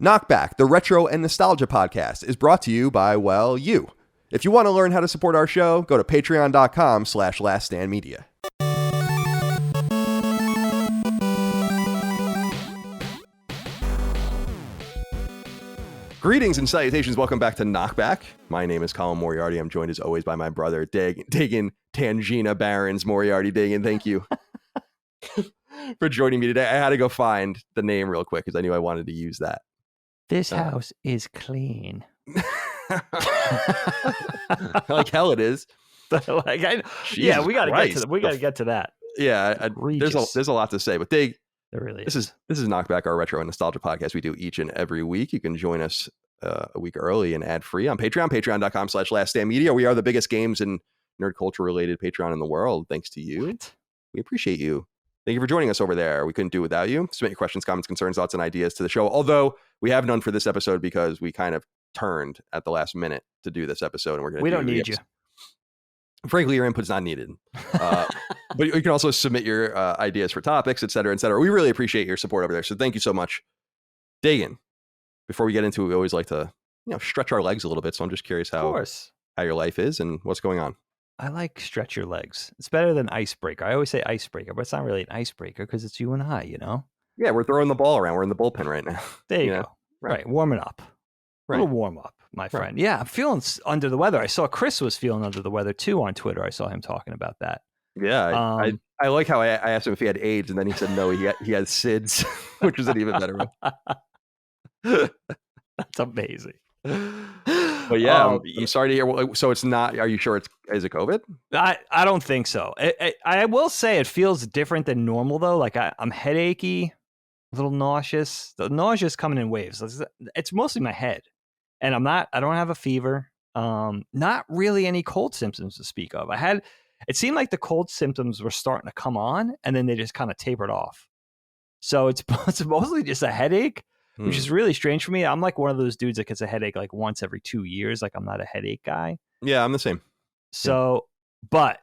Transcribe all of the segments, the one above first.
KnockBack, the retro and nostalgia podcast, is brought to you by, well, you. If you want to learn how to support our show, go to patreon.com/laststandmedia. Greetings and salutations. Welcome back to KnockBack. My name is Colin Moriarty. I'm joined as always by my brother, Dagan Tangina Barons Moriarty. Dagan, thank you for joining me today. I had to go find the name real quick because I knew I wanted to use that. This house is clean. Like hell it is. Yeah, we got to get to that. Yeah, there's a lot to say, but Dig, there really is. This is KnockBack, our retro and nostalgia podcast we do each and every week. You can join us a week early and ad free on Patreon, patreon.com/laststandmedia. We are the biggest games and nerd culture related Patreon in the world. Thanks to you. We appreciate you. Thank you for joining us over there. We couldn't do it without you. Submit your questions, comments, concerns, thoughts, and ideas to the show. Although we have none for this episode because we kind of turned at the last minute to do this episode, and we don't need you. Frankly, your input's not needed. But you can also submit your ideas for topics, et cetera, et cetera. We really appreciate your support over there. So thank you so much. Dagan, before we get into it, we always like to stretch our legs a little bit. So I'm just curious how your life is and what's going on. I like stretch your legs. It's better than icebreaker. I always say icebreaker, but it's not really an icebreaker because it's you and I, Yeah, we're throwing the ball around. We're in the bullpen right now. There you go. Right. Warming up. Right. A little warm up, my friend. Right. Yeah, I'm feeling under the weather. I saw Chris was feeling under the weather too on Twitter. I saw him talking about that. Yeah, I like how I asked him if he had AIDS, and then he said no, he had SIDS, which is an even better one. That's amazing. But yeah, I'm sorry to hear. So it's not. Are you sure is it COVID? I don't think so. I will say it feels different than normal though. Like I'm headachy, a little nauseous. The nausea is coming in waves. It's mostly my head, and I don't have a fever. Not really any cold symptoms to speak of. It seemed like the cold symptoms were starting to come on, and then they just kind of tapered off. So it's mostly just a headache. Which is really strange for me. I'm like one of those dudes that gets a headache like once every 2 years. Like I'm not a headache guy. Yeah, I'm the same. So, but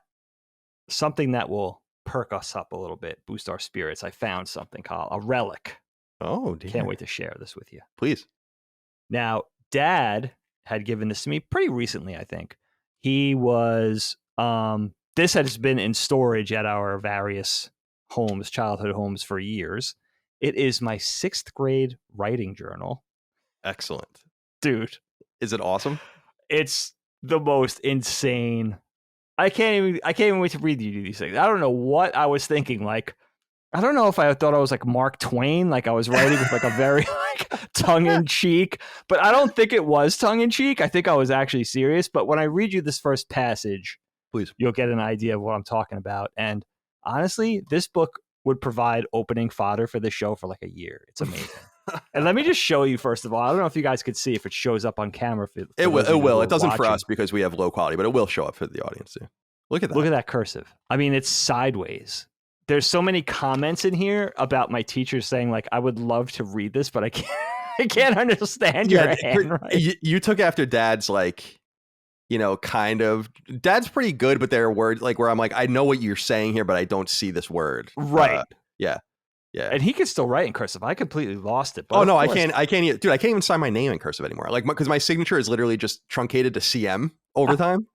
something that will perk us up a little bit, boost our spirits. I found something called a relic. Oh, dear. Can't wait to share this with you. Please. Now, Dad had given this to me pretty recently, I think. He was, this has been in storage at our various homes, childhood homes for years. It is my 6th grade writing journal. Excellent. Dude. Is it awesome? It's the most insane. I can't even wait to read you these things. I don't know what I was thinking. Like, I don't know if I thought I was like Mark Twain, like I was writing with like a very like tongue-in-cheek, but I don't think it was tongue-in-cheek. I think I was actually serious. But when I read you this first passage, please, you'll get an idea of what I'm talking about. And honestly, this book would provide opening fodder for the show for like a year. It's amazing. And let me just show you, first of all. I don't know if you guys could see if it shows up on camera. It will. It doesn't for us because we have low quality, but it will show up for the audience too. Look at that. Look at that cursive. I mean, it's sideways. There's so many comments in here about my teachers saying like, I would love to read this, but I can't understand your handwriting. You took after Dad's like, kind of. Dad's pretty good, but there are words like where I'm like, I know what you're saying here, but I don't see this word. Right. Yeah. And he can still write in cursive. I completely lost it. But oh no, I can't. Dude, I can't even sign my name in cursive anymore. Like, because my signature is literally just truncated to CM over time.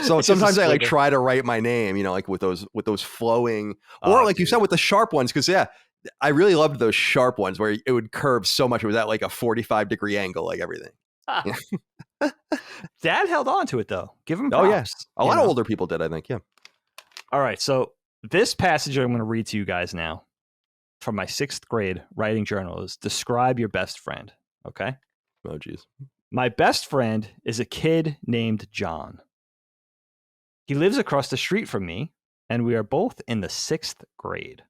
So sometimes I like try to write my name, like with those flowing, or like you said with the sharp ones. Because I really loved those sharp ones where it would curve so much. It was at like a 45-degree angle, like everything. Dad held on to it though. Give him props. Oh yes, a lot of older people did, I think. Yeah. All right, so this passage I'm going to read to you guys now from my 6th grade writing journal is describe your best friend. Okay. Oh geez. My best friend is a kid named John. He lives across the street from me, and we are both in the 6th grade.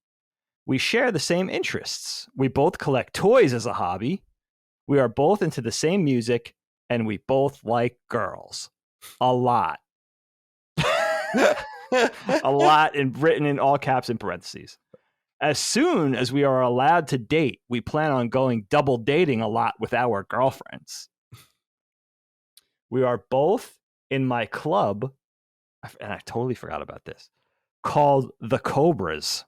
We share the same interests. We both collect toys as a hobby. We are both into the same music, and we both like girls. A lot. A lot, written in all caps and parentheses. As soon as we are allowed to date, we plan on going double dating a lot with our girlfriends. We are both in my club, and I totally forgot about this, called the Cobras,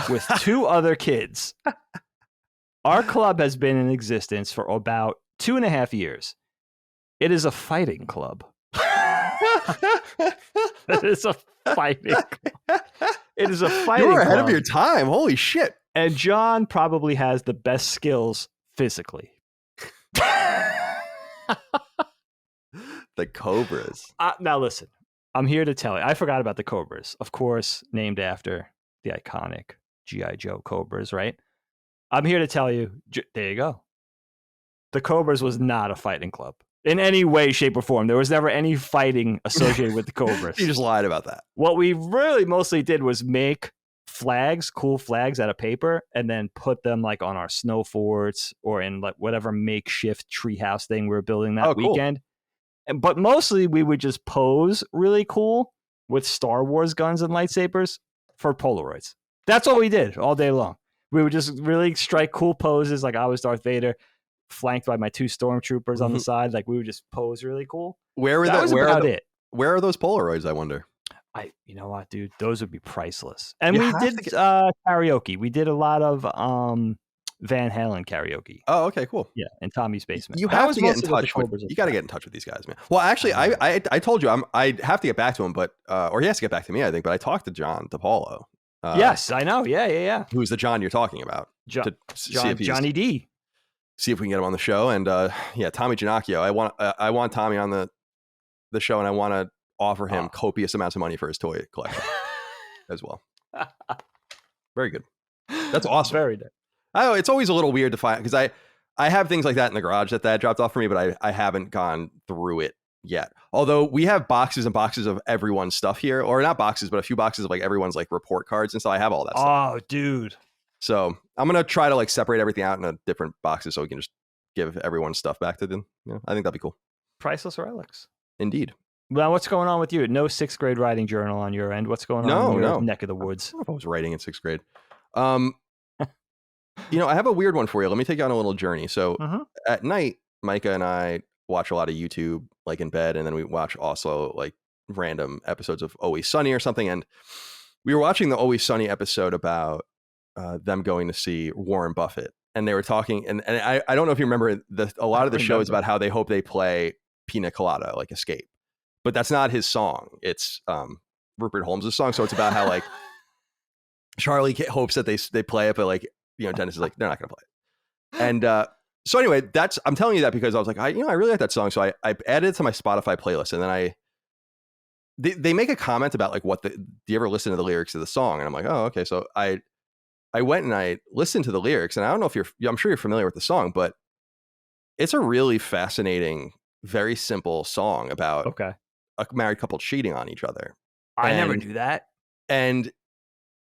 with 2 other kids. Our club has been in existence for about 2.5 years. It is a fighting club. It is a fighting club. It is a fighting You were ahead club. of your time. Holy shit. And John probably has the best skills physically. The Cobras. Now listen, I'm here to tell you. I forgot about the Cobras. Of course, named after the iconic G.I. Joe Cobras, right? I'm here to tell you, there you go. The Cobras was not a fighting club in any way, shape, or form. There was never any fighting associated with the Cobras. You just lied about that. What we really mostly did was make flags, cool flags out of paper, and then put them like on our snow forts or in like whatever makeshift treehouse thing we were building that weekend. But mostly we would just pose really cool with Star Wars guns and lightsabers for Polaroids. That's what we did all day long. We would just really strike cool poses, like I was Darth Vader, flanked by my 2 stormtroopers on the side. Like we would just pose really cool. Where That was about it. Where are those Polaroids, I wonder? You know what, dude? Those would be priceless. And You we have did to get- karaoke. We did a lot of Van Halen karaoke. Oh, okay, cool. Yeah, in Tommy's basement. You That have was to get in mostly what the touch with. Cobras You was got to about. get in touch with these guys, man. Well, actually, I told you I have to get back to him, but or he has to get back to me, I think. But I talked to John DePaulo. Yes, I know. Yeah. Who's the John you're talking about? To see if Johnny D. see if we can get him on the show. And yeah, Tommy Ginocchio. I want Tommy on the show, and I want to offer him copious amounts of money for his toy collection as well. Very good. That's awesome. Very good. I know it's always a little weird to find because I have things like that in the garage that Dad dropped off for me, but I haven't gone through it yet. Although we have boxes and boxes of everyone's stuff here, or not boxes, but a few boxes of like everyone's like report cards and stuff. I have all that stuff. Oh, dude. So I'm gonna try to like separate everything out into different boxes so we can just give everyone's stuff back to them. Yeah, I think that'd be cool. Priceless relics. Indeed. Well, what's going on with you? No 6th grade writing journal on your end. What's going on in your neck of the woods? I don't know if I was writing in 6th grade. I have a weird one for you. Let me take you on a little journey. So at night, Micah and I watch a lot of YouTube, like in bed, and then we watch also like random episodes of Always Sunny or something. And we were watching the Always Sunny episode about them going to see Warren Buffett, and they were talking. And I don't know if you remember a lot of the show is about how they hope they play Pina Colada, like Escape, but that's not his song. It's Rupert Holmes' song. So it's about how like Charlie hopes that they play it, but like Dennis is like they're not going to play it. And so anyway, I'm telling you that because I was like I really like that song, so I added it to my Spotify playlist, and then they make a comment about like do you ever listen to the lyrics of the song? And I'm like, oh, okay. So I went and I listened to the lyrics, and I don't know if I'm sure you're familiar with the song, but it's a really fascinating, very simple song about a married couple cheating on each other. I never knew that. And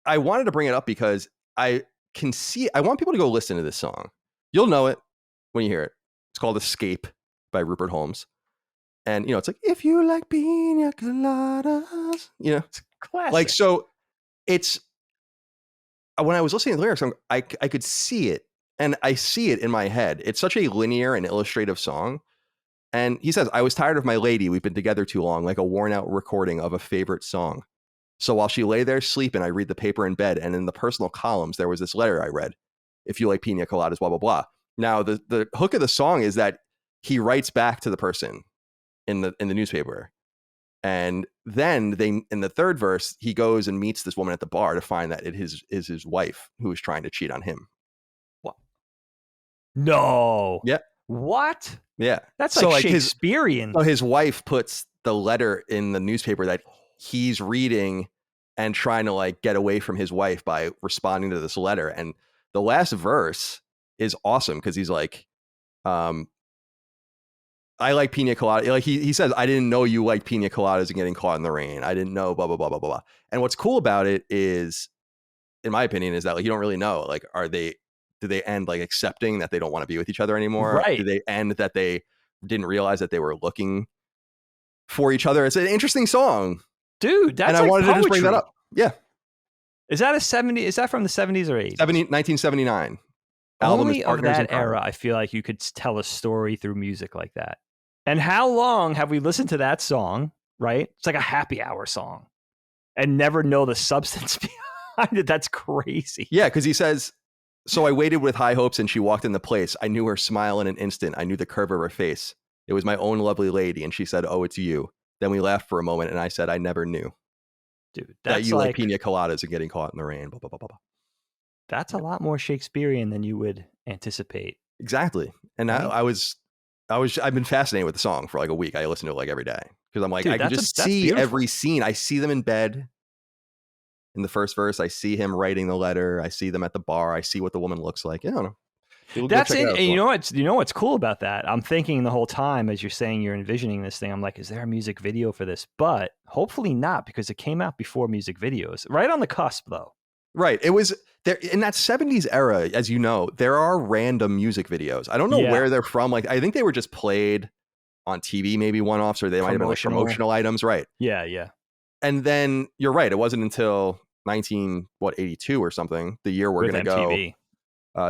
I wanted to bring it up because I want people to go listen to this song. You'll know it when you hear it. It's called Escape by Rupert Holmes. And, it's like, if you like pina coladas, it's classic. Like, so it's, when I was listening to the lyrics, I could see it, and I see it in my head. It's such a linear and illustrative song. And he says, I was tired of my lady. We've been together too long, like a worn out recording of a favorite song. So while she lay there sleeping, I read the paper in bed, and in the personal columns, there was this letter I read. If you like pina coladas, blah, blah, blah. Now, the hook of the song is that he writes back to the person in the newspaper. And then in the third verse, he goes and meets this woman at the bar to find that it is his wife who is trying to cheat on him. What? No. Yeah. What? Yeah. That's like Shakespearean. So his wife puts the letter in the newspaper that he's reading and trying to like get away from his wife by responding to this letter. And the last verse is awesome because he's like, I like pina colada. Like he says, I didn't know you liked pina coladas and getting caught in the rain. I didn't know blah, blah, blah, blah, blah, blah. And what's cool about it is, in my opinion, is that like, you don't really know, like, do they end like accepting that they don't want to be with each other anymore? Right. Do they end that they didn't realize that they were looking for each other? It's an interesting song. Dude, that's and I like wanted poetry. to just bring that up. Yeah. Is that from the 70s or 80s? 1979. Album Only is of Partners in that era, Crime. I feel like you could tell a story through music like that. And how long have we listened to that song, right? It's like a happy hour song and never know the substance behind it. That's crazy. Yeah, because he says, So I waited with high hopes, and she walked in the place. I knew her smile in an instant. I knew the curve of her face. It was my own lovely lady, and she said, "Oh, it's you." Then we laughed for a moment, and I said, "I never knew Dude, that that's you like like pina coladas and getting caught in the rain." Blah, blah, blah, blah, blah. that's a lot more Shakespearean than you would anticipate, Exactly. And right? I've been fascinated with the song for like a week. I listen to it like every day because I'm like, Dude, I could just that's see beautiful. every scene. I see them in bed in the first verse. I see him writing the letter. I see them at the bar. I see what the woman looks like. I don't know. People go That's check it it. out if And you want. you know what's cool about that? I'm thinking the whole time as you're saying you're envisioning this thing, I'm like, is there a music video for this? But hopefully not, because it came out before music videos. Right on the cusp, though. Right. It was there in that 70s era, as you know, there are random music videos. I don't know Yeah. where they're from. Like, I think they were just played on TV, maybe one-offs, or they might have been like promotional items. Right. Yeah. And then you're right. It wasn't until 82 or something, the year we're With going to go MTV.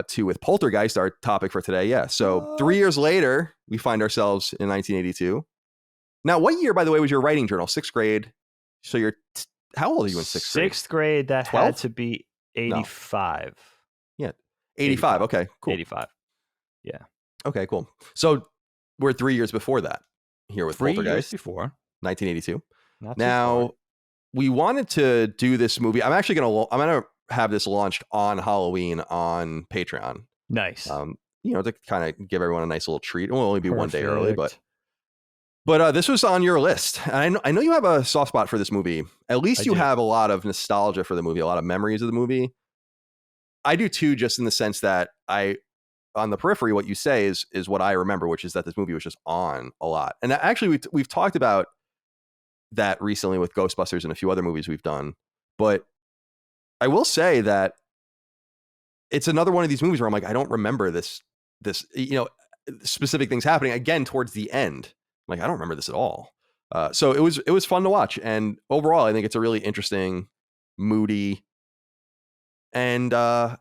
to with Poltergeist, our topic for today. Yeah. So What? 3 years later, we find ourselves in 1982. Now, what year, by the way, was your writing journal? Sixth grade. So how old are you in sixth grade? Sixth grade, that 12? had to be No. 85. Yeah. 85. Okay, cool. 85. Yeah. Okay, cool. So we're 3 years before that here with 3 years Poltergeist, before. 1982. Not too Now, far. we wanted to do this movie. I'm gonna have this launched on Halloween on Patreon. Nice. To kind of give everyone a nice little treat. It will only be one day early, Perfect. but this was on your list. And I know you have a soft spot for this movie. At least I you do. have a lot of nostalgia for the movie, a lot of memories of the movie. I do too, just in the sense that on the periphery, what you say is what I remember, which is that this movie was just on a lot. And actually, we've talked about that recently with Ghostbusters and a few other movies we've done. But I will say that it's another one of these movies where I'm like, I don't remember this specific things happening again towards the end. I'm like, I don't remember this at all. So it was fun to watch, and overall, I think it's a really interesting, moody, and I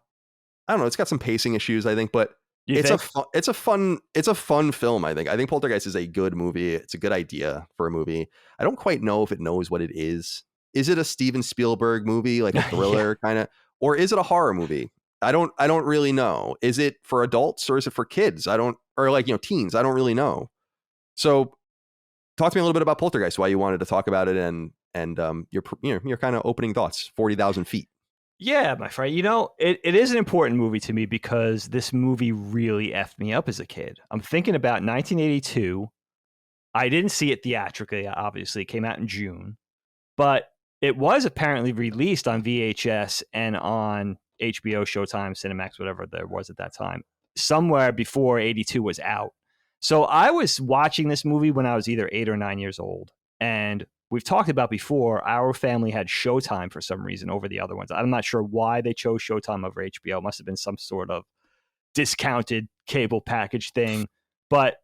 don't know, it's got some pacing issues, I think, but it's a fun film. I think Poltergeist is a good movie. It's a good idea for a movie. I don't quite know if it knows what it is. Is it a Steven Spielberg movie, like a thriller kind of, or is it a horror movie? I don't really know. Is it for adults or is it for kids? Teens. I don't really know. So talk to me a little bit about Poltergeist, why you wanted to talk about it, and your kind of opening thoughts, 40,000 feet. Yeah, my friend. It is an important movie to me because this movie really effed me up as a kid. I'm thinking about 1982. I didn't see it theatrically, obviously. It came out in June. But it was apparently released on VHS and on HBO, Showtime, Cinemax, whatever there was at that time, somewhere before 82 was out. So I was watching this movie when I was either 8 or 9 years old. And we've talked about before, our family had Showtime for some reason over the other ones. I'm not sure why they chose Showtime over HBO. It must have been some sort of discounted cable package thing. But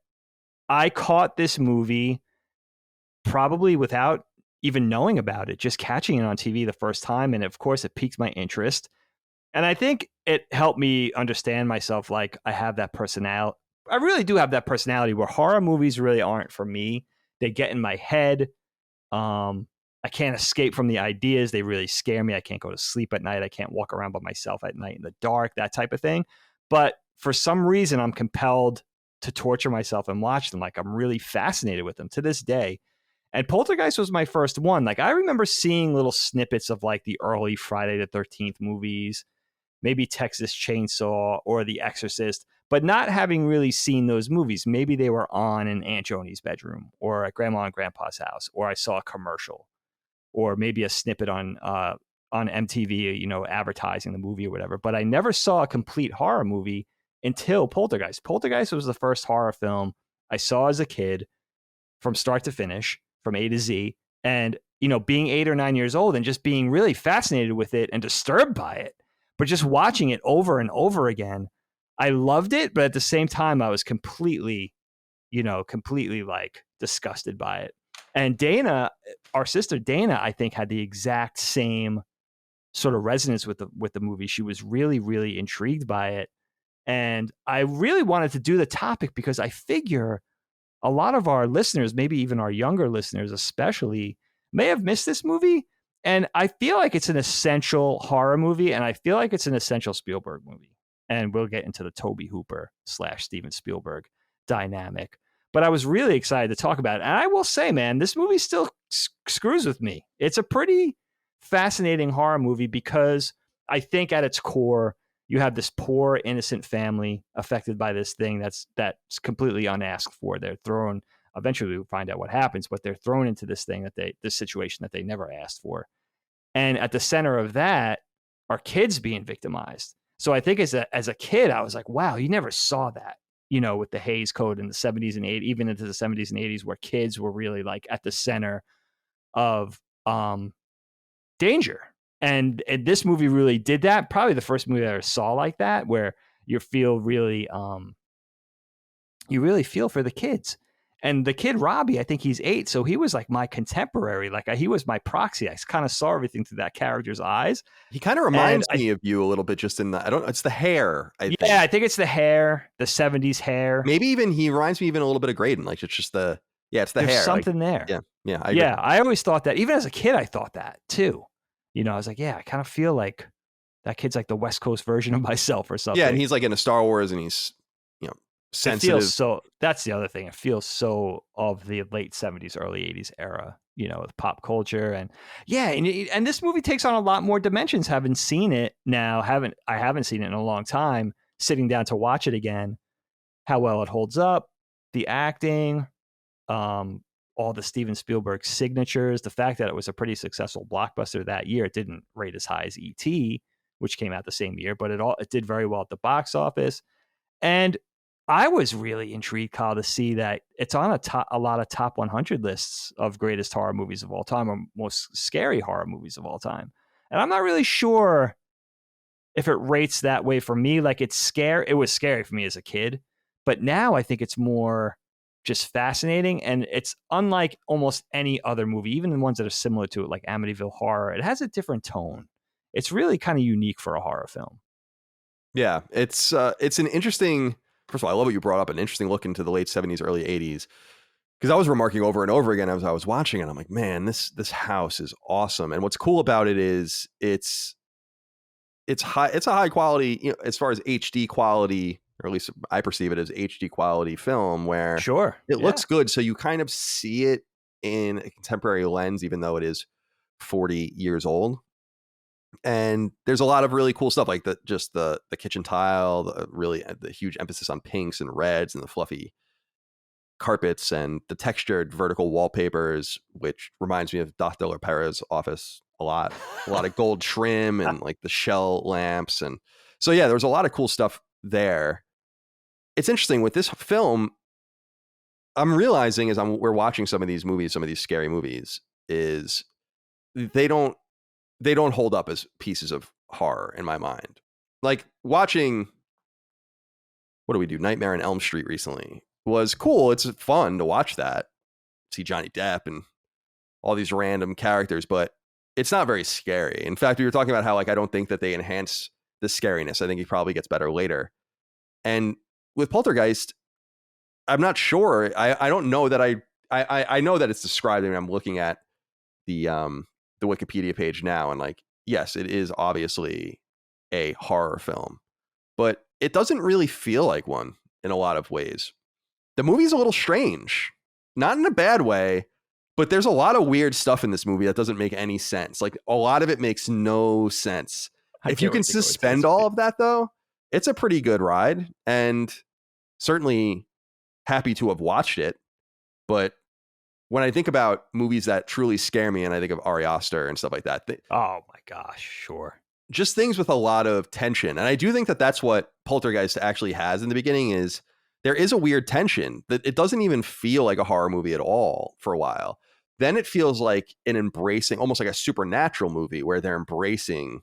I caught this movie probably without even knowing about it, just catching it on TV the first time. And of course, it piqued my interest. And I think it helped me understand myself. Like, I have that personality. I really do have that personality where horror movies really aren't for me. They get in my head. I can't escape from the ideas. They really scare me. I can't go to sleep at night. I can't walk around by myself at night in the dark, that type of thing. But for some reason, I'm compelled to torture myself and watch them. Like, I'm really fascinated with them to this day. And Poltergeist was my first one. Like, I remember seeing little snippets of like the early Friday the 13th movies, maybe Texas Chainsaw or The Exorcist, but not having really seen those movies. Maybe they were on in Aunt Joni's bedroom or at Grandma and Grandpa's house, or I saw a commercial, or maybe a snippet on MTV, advertising the movie or whatever. But I never saw a complete horror movie until Poltergeist. Poltergeist was the first horror film I saw as a kid from start to finish, from A to Z. And, being 8 or 9 years old and just being really fascinated with it and disturbed by it, but just watching it over and over again, I loved it. But at the same time, I was completely like disgusted by it. And Dana, our sister Dana, I think had the exact same sort of resonance with the movie. She was really, really intrigued by it. And I really wanted to do the topic because I figure a lot of our listeners, maybe even our younger listeners especially, may have missed this movie. And I feel like it's an essential horror movie, and I feel like it's an essential Spielberg movie. and we'll get into the Toby Hooper / Steven Spielberg dynamic. But I was really excited to talk about it. And I will say, man, this movie still screws with me. It's a pretty fascinating horror movie because I think at its core, you have this poor, innocent family affected by this thing that's completely unasked for. They're thrown, eventually we'll find out what happens, but they're thrown into this thing this situation that they never asked for. And at the center of that are kids being victimized. So I think as a kid, I was like, wow, you never saw that, with the Hays Code in the 70s and 80s, even into the 70s and 80s, where kids were really like at the center of danger. And this movie really did that. Probably the first movie I ever saw like that, where you really feel for the kids. And the kid Robbie, I think he's 8, so he was like my contemporary. Like he was my proxy. I kind of saw everything through that character's eyes. He kind of reminds me of you a little bit, just in the it's the hair. I think. I think it's the hair, the 70s hair. Maybe even he reminds me even a little bit of Graydon. Like it's just it's the There's hair. something there. Yeah. I always thought that. Even as a kid, I thought that too. I was like, I kind of feel like that kid's like the West Coast version of myself or something. Yeah, and he's like into Star Wars, and he's sensitive. That's the other thing. It feels so of the late 70s, early 80s era, with pop culture. And and this movie takes on a lot more dimensions. Haven't seen it now. I haven't seen it in a long time. Sitting down to watch it again, how well it holds up, the acting, all the Steven Spielberg signatures, the fact that it was a pretty successful blockbuster that year. It didn't rate as high as E.T., which came out the same year, but it did very well at the box office. And I was really intrigued, Kyle, to see that it's on a lot of top 100 lists of greatest horror movies of all time, or most scary horror movies of all time. And I'm not really sure if it rates that way for me. Like it was scary for me as a kid, but now I think it's more just fascinating, and it's unlike almost any other movie, even the ones that are similar to it, like Amityville Horror. It has a different tone. It's really kind of unique for a horror film. Yeah, it's an interesting. First of all, I love what you brought up, an interesting look into the late 70s, early 80s, because I was remarking over and over again as I was watching it. I'm like, man, this house is awesome, and what's cool about it is it's high. It's a high quality, as far as HD quality, or at least I perceive it as HD quality film, where it looks good. So you kind of see it in a contemporary lens, even though it is 40 years old. And there's a lot of really cool stuff, like the kitchen tile, the huge emphasis on pinks and reds, and the fluffy carpets, and the textured vertical wallpapers, which reminds me of Dr. Perez's office a lot. A lot of gold trim and like the shell lamps. And so, yeah, there's a lot of cool stuff there. It's interesting with this film, I'm realizing as we're watching some of these movies, some of these scary movies, is they don't hold up as pieces of horror in my mind. Like watching, what do we do? Nightmare on Elm Street recently was cool. It's fun to watch that, see Johnny Depp and all these random characters, but it's not very scary. In fact, we were talking about how, like, I don't think that they enhance the scariness. I think it probably gets better later. And with Poltergeist, I'm not sure. I don't know that I know that it's described. I mean, I'm looking at the Wikipedia page now, and like, yes, it is obviously a horror film, but it doesn't really feel like one in a lot of ways. The movie's a little strange, not in a bad way, but there's a lot of weird stuff in this movie that doesn't make any sense. Like a lot of it makes no sense. If you can suspend all of that, though, it's a pretty good ride, and certainly happy to have watched it. But when I think about movies that truly scare me, and I think of Ari Aster and stuff like that. Oh my gosh, sure. Just things with a lot of tension. And I do think that that's what Poltergeist actually has in the beginning, is there is a weird tension that it doesn't even feel like a horror movie at all for a while. Then it feels like an embracing, almost like a supernatural movie where they're embracing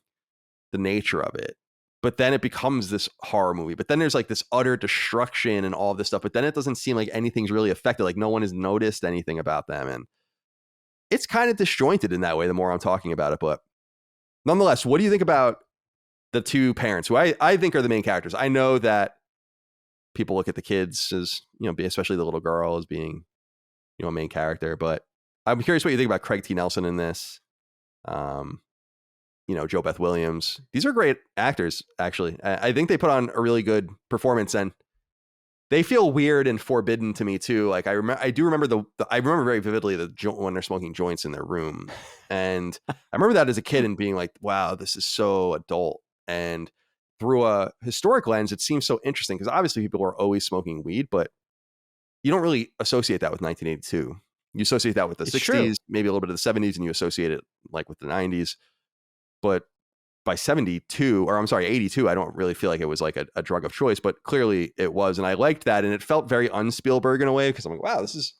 the nature of it. But then it becomes this horror movie. But then there's like this utter destruction and all this stuff. But then it doesn't seem like anything's really affected. Like no one has noticed anything about them. And it's kind of disjointed in that way the more I'm talking about it. But nonetheless, what do you think about the two parents who I think are the main characters? I know that people look at the kids as, especially the little girl as being, a main character. But I'm curious what you think about Craig T. Nelson in this. Jo Beth Williams. These are great actors, actually. I think they put on a really good performance, and they feel weird and forbidden to me too. Like I remember I remember very vividly when they're smoking joints in their room, and I remember that as a kid and being like, "Wow, this is so adult." And through a historic lens, it seems so interesting because obviously people were always smoking weed, but you don't really associate that with 1982. You associate that with the It's 60s, true. maybe a little bit of the 70s, and you associate it like with the 90s. But by 72, or I'm sorry, 82, I don't really feel like it was like a drug of choice, but clearly it was. And I liked that. And it felt very un-Spielberg in a way, because I'm like, wow, it's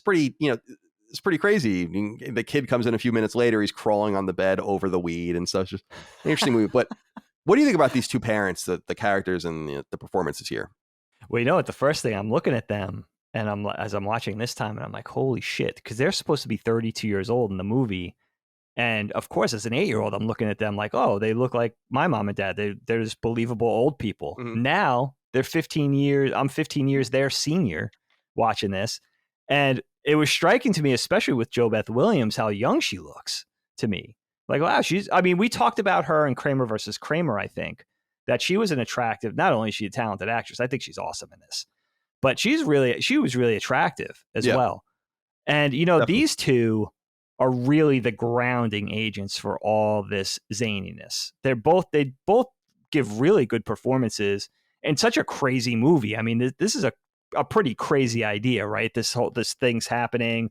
pretty, it's pretty crazy. I mean, the kid comes in a few minutes later, he's crawling on the bed over the weed and stuff. It's just an interesting movie. But what do you think about these two parents, the characters and the performances here? Well, you know what? The first thing, I'm looking at them, and as I'm watching this time, and I'm like, holy shit, because they're supposed to be 32 years old in the movie. And of course, as an 8-year-old, I'm looking at them like, oh, they look like my mom and dad. They're just believable old people. Mm-hmm. Now they're 15 years. I'm 15 years their senior watching this. And it was striking to me, especially with Jo Beth Williams, how young she looks to me. Like, wow, we talked about her in Kramer versus Kramer, I think, that she was an attractive, not only is she a talented actress, I think she's awesome in this, but she was really attractive as well. And, Definitely. These two are really the grounding agents for all this zaniness. They both give really good performances in such a crazy movie. I mean, this is a pretty crazy idea, right? This thing's happening.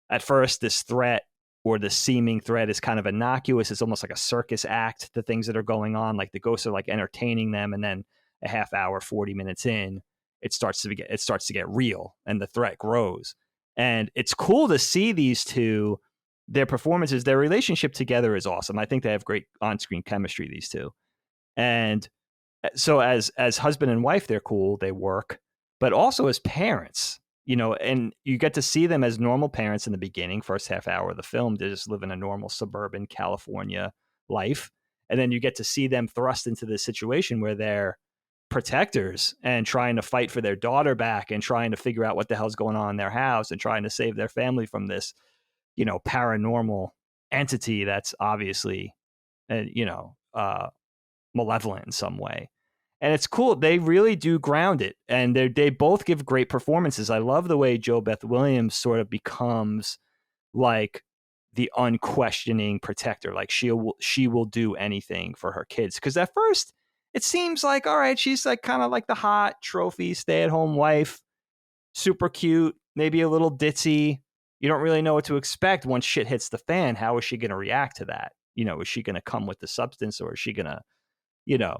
At first, this threat or the seeming threat is kind of innocuous. It's almost like a circus act, the things that are going on. Like the ghosts are like entertaining them, and then a half hour, 40 minutes in, it starts to get real, and the threat grows. And it's cool to see these two. Their performances, their relationship together is awesome. I think they have great on-screen chemistry, these two. And so as husband and wife, they're cool. They work, but also as parents, and you get to see them as normal parents in the beginning, first half hour of the film. They just live in a normal suburban California life. And then you get to see them thrust into this situation where they're protectors and trying to fight for their daughter back and trying to figure out what the hell's going on in their house and trying to save their family from this, paranormal entity that's obviously, malevolent in some way. And it's cool. They really do ground it. And they both give great performances. I love the way Jo Beth Williams sort of becomes like the unquestioning protector. Like she will do anything for her kids. Because at first it seems like, all right, she's like kind of like the hot trophy stay-at-home wife, super cute, maybe a little ditzy. You don't really know what to expect once shit hits the fan. How is she going to react to that? Is she going to come with the substance, or is she going to,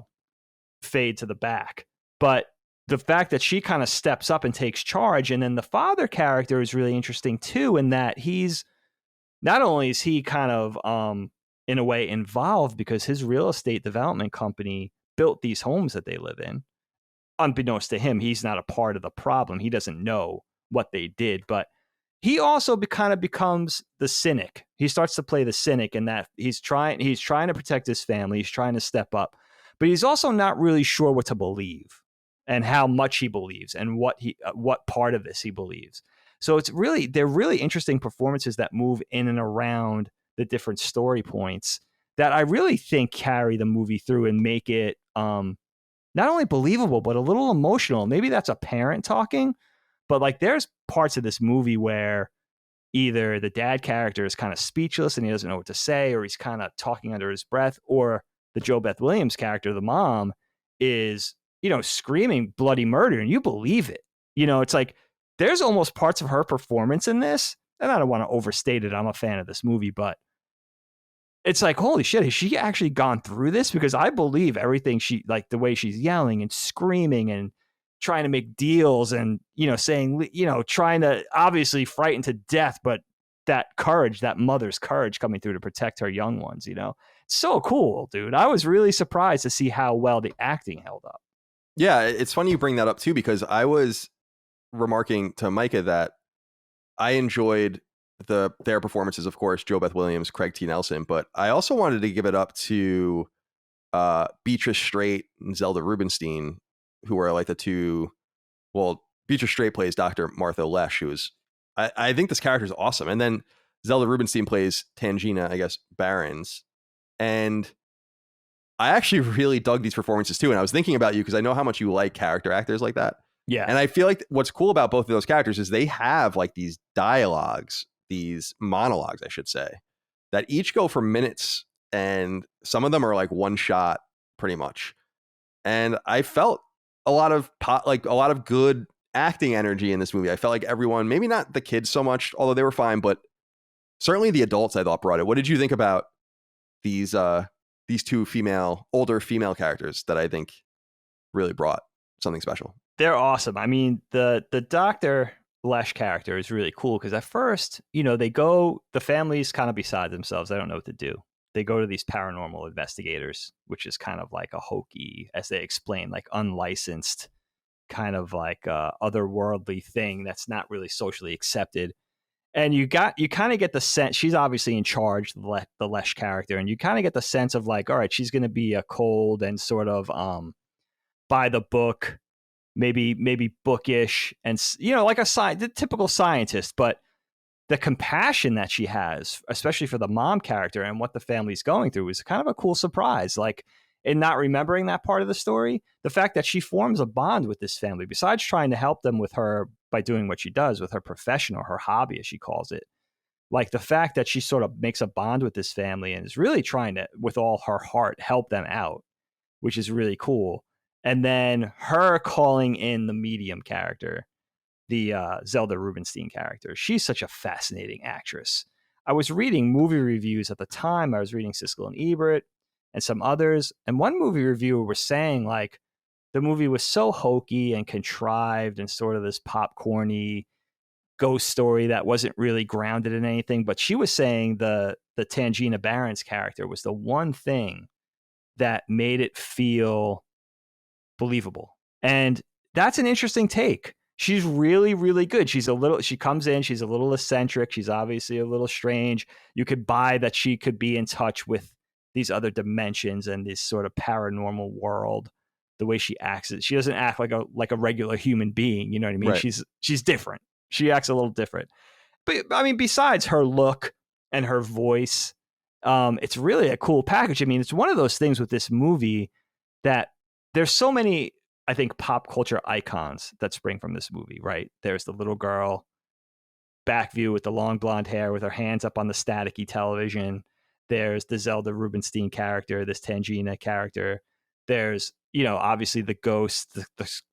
fade to the back? But the fact that she kind of steps up and takes charge, and then the father character is really interesting too, in that he's not only is he kind of in a way involved because his real estate development company built these homes that they live in. Unbeknownst to him, he's not a part of the problem. He doesn't know what they did, but he also kind of becomes the cynic. He starts to play the cynic in that he's trying to protect his family. He's trying to step up, but he's also not really sure what to believe and how much he believes and what part of this he believes. So they're really interesting performances that move in and around the different story points that I really think carry the movie through and make it not only believable, but a little emotional. Maybe that's a parent talking, but like there's parts of this movie where either the dad character is kind of speechless and he doesn't know what to say, or he's kind of talking under his breath, or the Jo Beth Williams character, the mom, is, screaming bloody murder, and you believe it. It's like there's almost parts of her performance in this, and I don't want to overstate it. I'm a fan of this movie, but it's like, holy shit, has she actually gone through this? Because I believe everything like the way she's yelling and screaming and trying to make deals and, saying, trying to obviously frighten to death, but that courage, that mother's courage coming through to protect her young ones, It's so cool, dude. I was really surprised to see how well the acting held up. Yeah, it's funny you bring that up too, because I was remarking to Micah that I enjoyed their performances, of course, Jo Beth Williams, Craig T. Nelson, but I also wanted to give it up to Beatrice Straight and Zelda Rubinstein, who are like the two. Well, Beatrice Straight plays Dr. Martha Lesh, who is, I think this character is awesome. And then Zelda Rubinstein plays Tangina, I guess, Barons. And I actually really dug these performances too. And I was thinking about you because I know how much you like character actors like that. Yeah. And I feel like what's cool about both of those characters is they have like these dialogues, these monologues, I should say, that each go for minutes. And some of them are like one shot pretty much. And I felt a lot of good acting energy in this movie. I felt like everyone, maybe not the kids so much, although they were fine, but certainly the adults I thought brought it. What did you think about these two older female characters that I think really brought something special? They're awesome. I mean, the Dr. Lesh character is really cool because at first, the family's kind of beside themselves. They don't know what to do. They go to these paranormal investigators, which is kind of like a hokey, as they explain, like unlicensed kind of like otherworldly thing that's not really socially accepted. And you kind of get the sense she's obviously in charge, the Lesh character, and you kind of get the sense of like, all right, she's going to be a cold and sort of by the book, maybe bookish, and like the typical scientist, but the compassion that she has, especially for the mom character and what the family's going through, is kind of a cool surprise. Like, in not remembering that part of the story, the fact that she forms a bond with this family, besides trying to help them with her by doing what she does with her profession or her hobby, as she calls it, like the fact that she sort of makes a bond with this family and is really trying to, with all her heart, help them out, which is really cool. And then her calling in the medium character, the Zelda Rubinstein character. She's such a fascinating actress. I was reading movie reviews at the time. I was reading Siskel and Ebert and some others. And one movie reviewer was saying like the movie was so hokey and contrived and sort of this popcorny ghost story that wasn't really grounded in anything. But she was saying the Tangina Barron's character was the one thing that made it feel believable. And that's an interesting take. She's really, really good. She comes in, she's a little eccentric. She's obviously a little strange. You could buy that she could be in touch with these other dimensions and this sort of paranormal world. The way she acts, she doesn't act like a regular human being. You know what I mean? Right. She's different. She acts a little different. But I mean, besides her look and her voice, it's really a cool package. I mean, it's one of those things with this movie that there's so many, I think, pop culture icons that spring from this movie, right? There's the little girl, back view with the long blonde hair with her hands up on the staticky television. There's the Zelda Rubinstein character, this Tangina character. There's, obviously the ghost,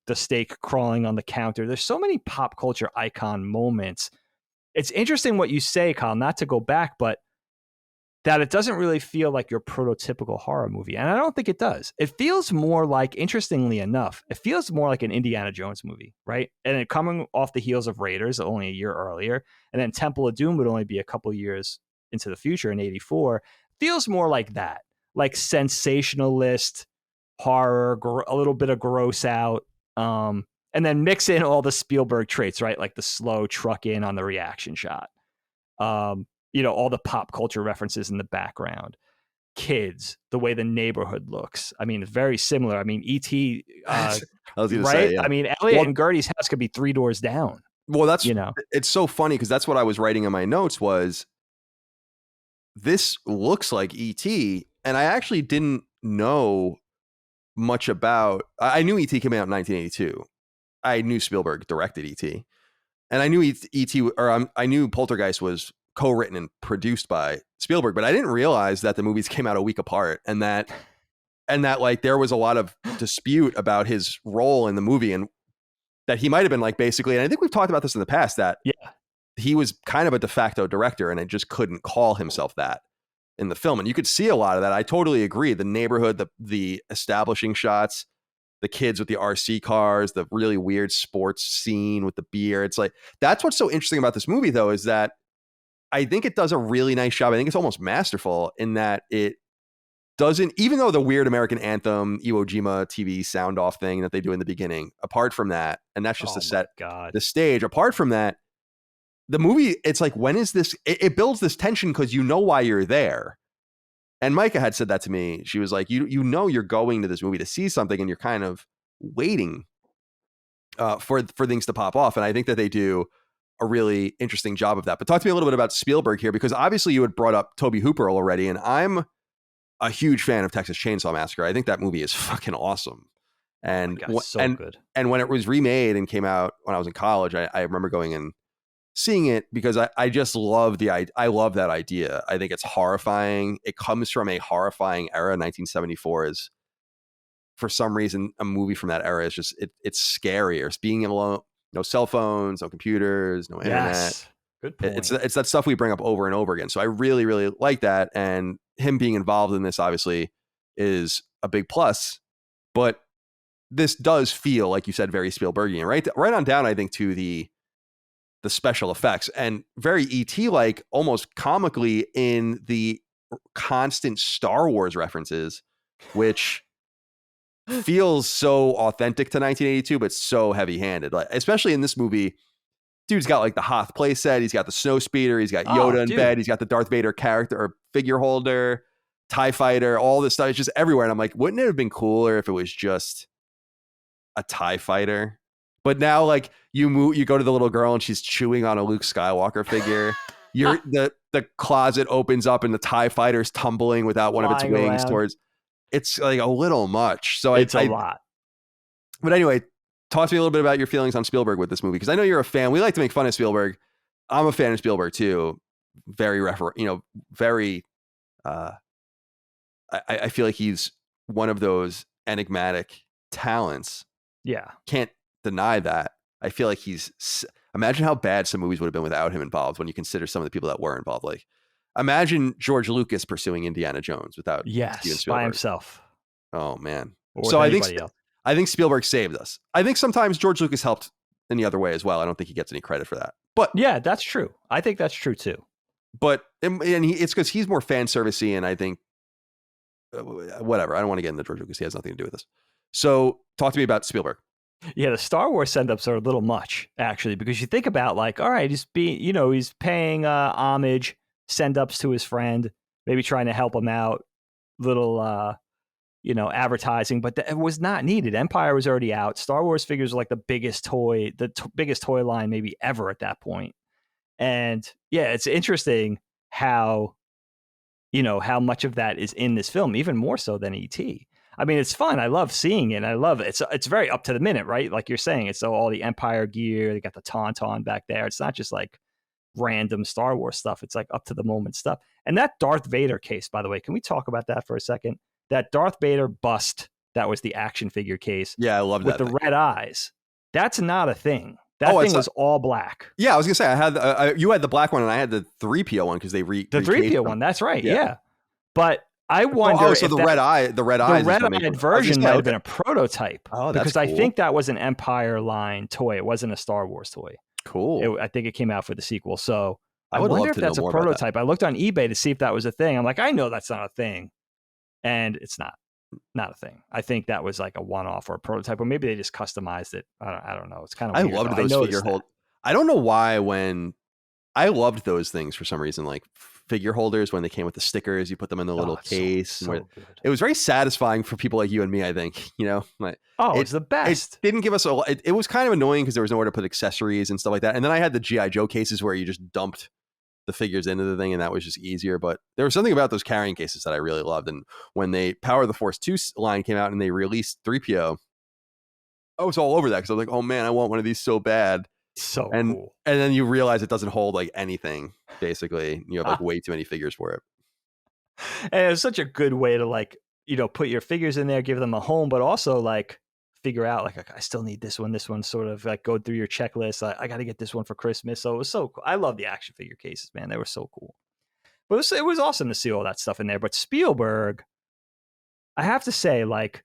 the steak crawling on the counter. There's so many pop culture icon moments. It's interesting what you say, Kyle, not to go back, but that it doesn't really feel like your prototypical horror movie. And I don't think it does. It feels more like, interestingly enough, it feels more like an Indiana Jones movie, right? And it coming off the heels of Raiders only a year earlier. And then Temple of Doom would only be a couple years into the future in 84. Feels more like that, like sensationalist horror, a little bit of gross out. And then mix in all the Spielberg traits, right? Like the slow truck in on the reaction shot. All the pop culture references in the background, kids, the way the neighborhood looks. I mean, it's very similar. I mean, E.T., I was going right? to say, yeah. I mean, Elliot and Gertie's house could be 3 doors down. Well, it's so funny because that's what I was writing in my notes was this looks like E.T. And I actually didn't know much about, I knew E.T. came out in 1982. I knew Spielberg directed E.T. And I knew E.T. or I knew Poltergeist was co-written and produced by Spielberg, but I didn't realize that the movies came out a week apart and that like there was a lot of dispute about his role in the movie and that he might have been like basically, and I think we've talked about this in the past, that he was kind of a de facto director and it just couldn't call himself that in the film. And you could see a lot of that. I totally agree. The neighborhood, the establishing shots, the kids with the RC cars, the really weird sports scene with the beer. It's like, that's what's so interesting about this movie though, is that I think it does a really nice job. I think it's almost masterful in that it doesn't, even though the weird American anthem, Iwo Jima TV sound off thing that they do in the beginning, apart from that, and that's just to set the stage. Apart from that, the movie, it's like, when is this? It builds this tension because you know why you're there. And Micah had said that to me. She was like, you know, you're going to this movie to see something and you're kind of waiting for things to pop off. And I think that they do a really interesting job of that. But talk to me a little bit about Spielberg here, because obviously you had brought up Tobe Hooper already, and I'm a huge fan of Texas Chainsaw Massacre. I think that movie is fucking awesome. And Oh my God, so good. And when it was remade and came out when I was in college, I remember going and seeing it because I just love I love that idea. I think it's horrifying. It comes from a horrifying era. 1974 is, for some reason, a movie from that era is just it's scarier. It's being alone, no cell phones, no computers, no internet. Yes. Good point. It's that stuff we bring up over and over again. So I really, really like that. And him being involved in this obviously is a big plus. But this does feel, like you said, very Spielbergian, right on down, I think, to the special effects, and very E.T. like, almost comically in the constant Star Wars references, which feels so authentic to 1982, but so heavy-handed. Like, especially in this movie, dude's got like the Hoth playset, he's got the snow speeder, he's got Yoda in bed, he's got the Darth Vader character or figure holder, TIE fighter, all this stuff. It's just everywhere. And I'm like, wouldn't it have been cooler if it was just a TIE fighter? But now, like, you go to the little girl and she's chewing on a Luke Skywalker figure. The closet opens up and the TIE fighter's tumbling without one of its wings around towards. It's like a little much. So it's a lot. But anyway, talk to me a little bit about your feelings on Spielberg with this movie, because I know you're a fan. We like to make fun of Spielberg. I'm a fan of Spielberg too. Very very. I feel like he's one of those enigmatic talents. Yeah, can't deny that. I feel like imagine how bad some movies would have been without him involved, when you consider some of the people that were involved. Like, imagine George Lucas pursuing Indiana Jones without Steven Spielberg. By himself. Oh man. Or so I think Spielberg saved us. I think sometimes George Lucas helped in the other way as well. I don't think he gets any credit for that. But yeah, that's true. I think that's true too. But it's because he's more fan servicey, and I think whatever. I don't want to get into George Lucas. He has nothing to do with this. So talk to me about Spielberg. Yeah, the Star Wars send-ups are a little much, actually, because you think about, like, all right, he's paying homage, send-ups to his friend, maybe trying to help him out, little advertising, but it was not needed. Empire was already out. Star Wars figures were like the biggest toy line maybe ever at that point. And yeah, it's interesting how much of that is in this film, even more so than E.T. I mean, it's fun. I love seeing it. I love it. It's very up to the minute, right? Like you're saying, it's all the Empire gear. They got the Tauntaun back there. It's not just like random Star Wars stuff. It's like up to the moment stuff. And that Darth Vader case, by the way, can we talk about that for a second? That Darth Vader bust, that was the action figure case. Yeah, I love that. With the red eyes. That's not a thing. That thing was all black. Yeah, I was gonna say, I had you had the black one and I had the 3PO one, because they the 3PO one. That's right. Yeah. But I wonder. So the red eyed version might have been a prototype. Oh, that's because cool. I think that was an Empire line toy. It wasn't a Star Wars toy. Cool. I think it came out for the sequel. So I wonder if that's a prototype. I looked on eBay to see if that was a thing. I'm like, I know that's not a thing, and it's not a thing. I think that was like a one-off or a prototype, or maybe they just customized it. I don't know. It's kind of weird. I loved those figure holders. I don't know why, when I loved those things for some reason, like figure holders, when they came with the stickers, you put them in the little case. So good. It was very satisfying for people like you and me, I think. Like, it's the best. It didn't give us it was kind of annoying because there was nowhere to put accessories and stuff like that. And then I had the G.I. Joe cases where you just dumped the figures into the thing, and that was just easier. But there was something about those carrying cases that I really loved. And when they Power of the Force 2 line came out and they released 3PO, I was all over that, because I was like, oh man, I want one of these so bad. So cool. And then you realize it doesn't hold like anything, basically. You have like way too many figures for it. And it was such a good way to, like, put your figures in there, give them a home, but also like figure out, like, I still need this one sort of like go through your checklist. I got to get this one for Christmas. So it was so cool. I love the action figure cases, man. They were so cool. But it was awesome to see all that stuff in there. But Spielberg, I have to say, like,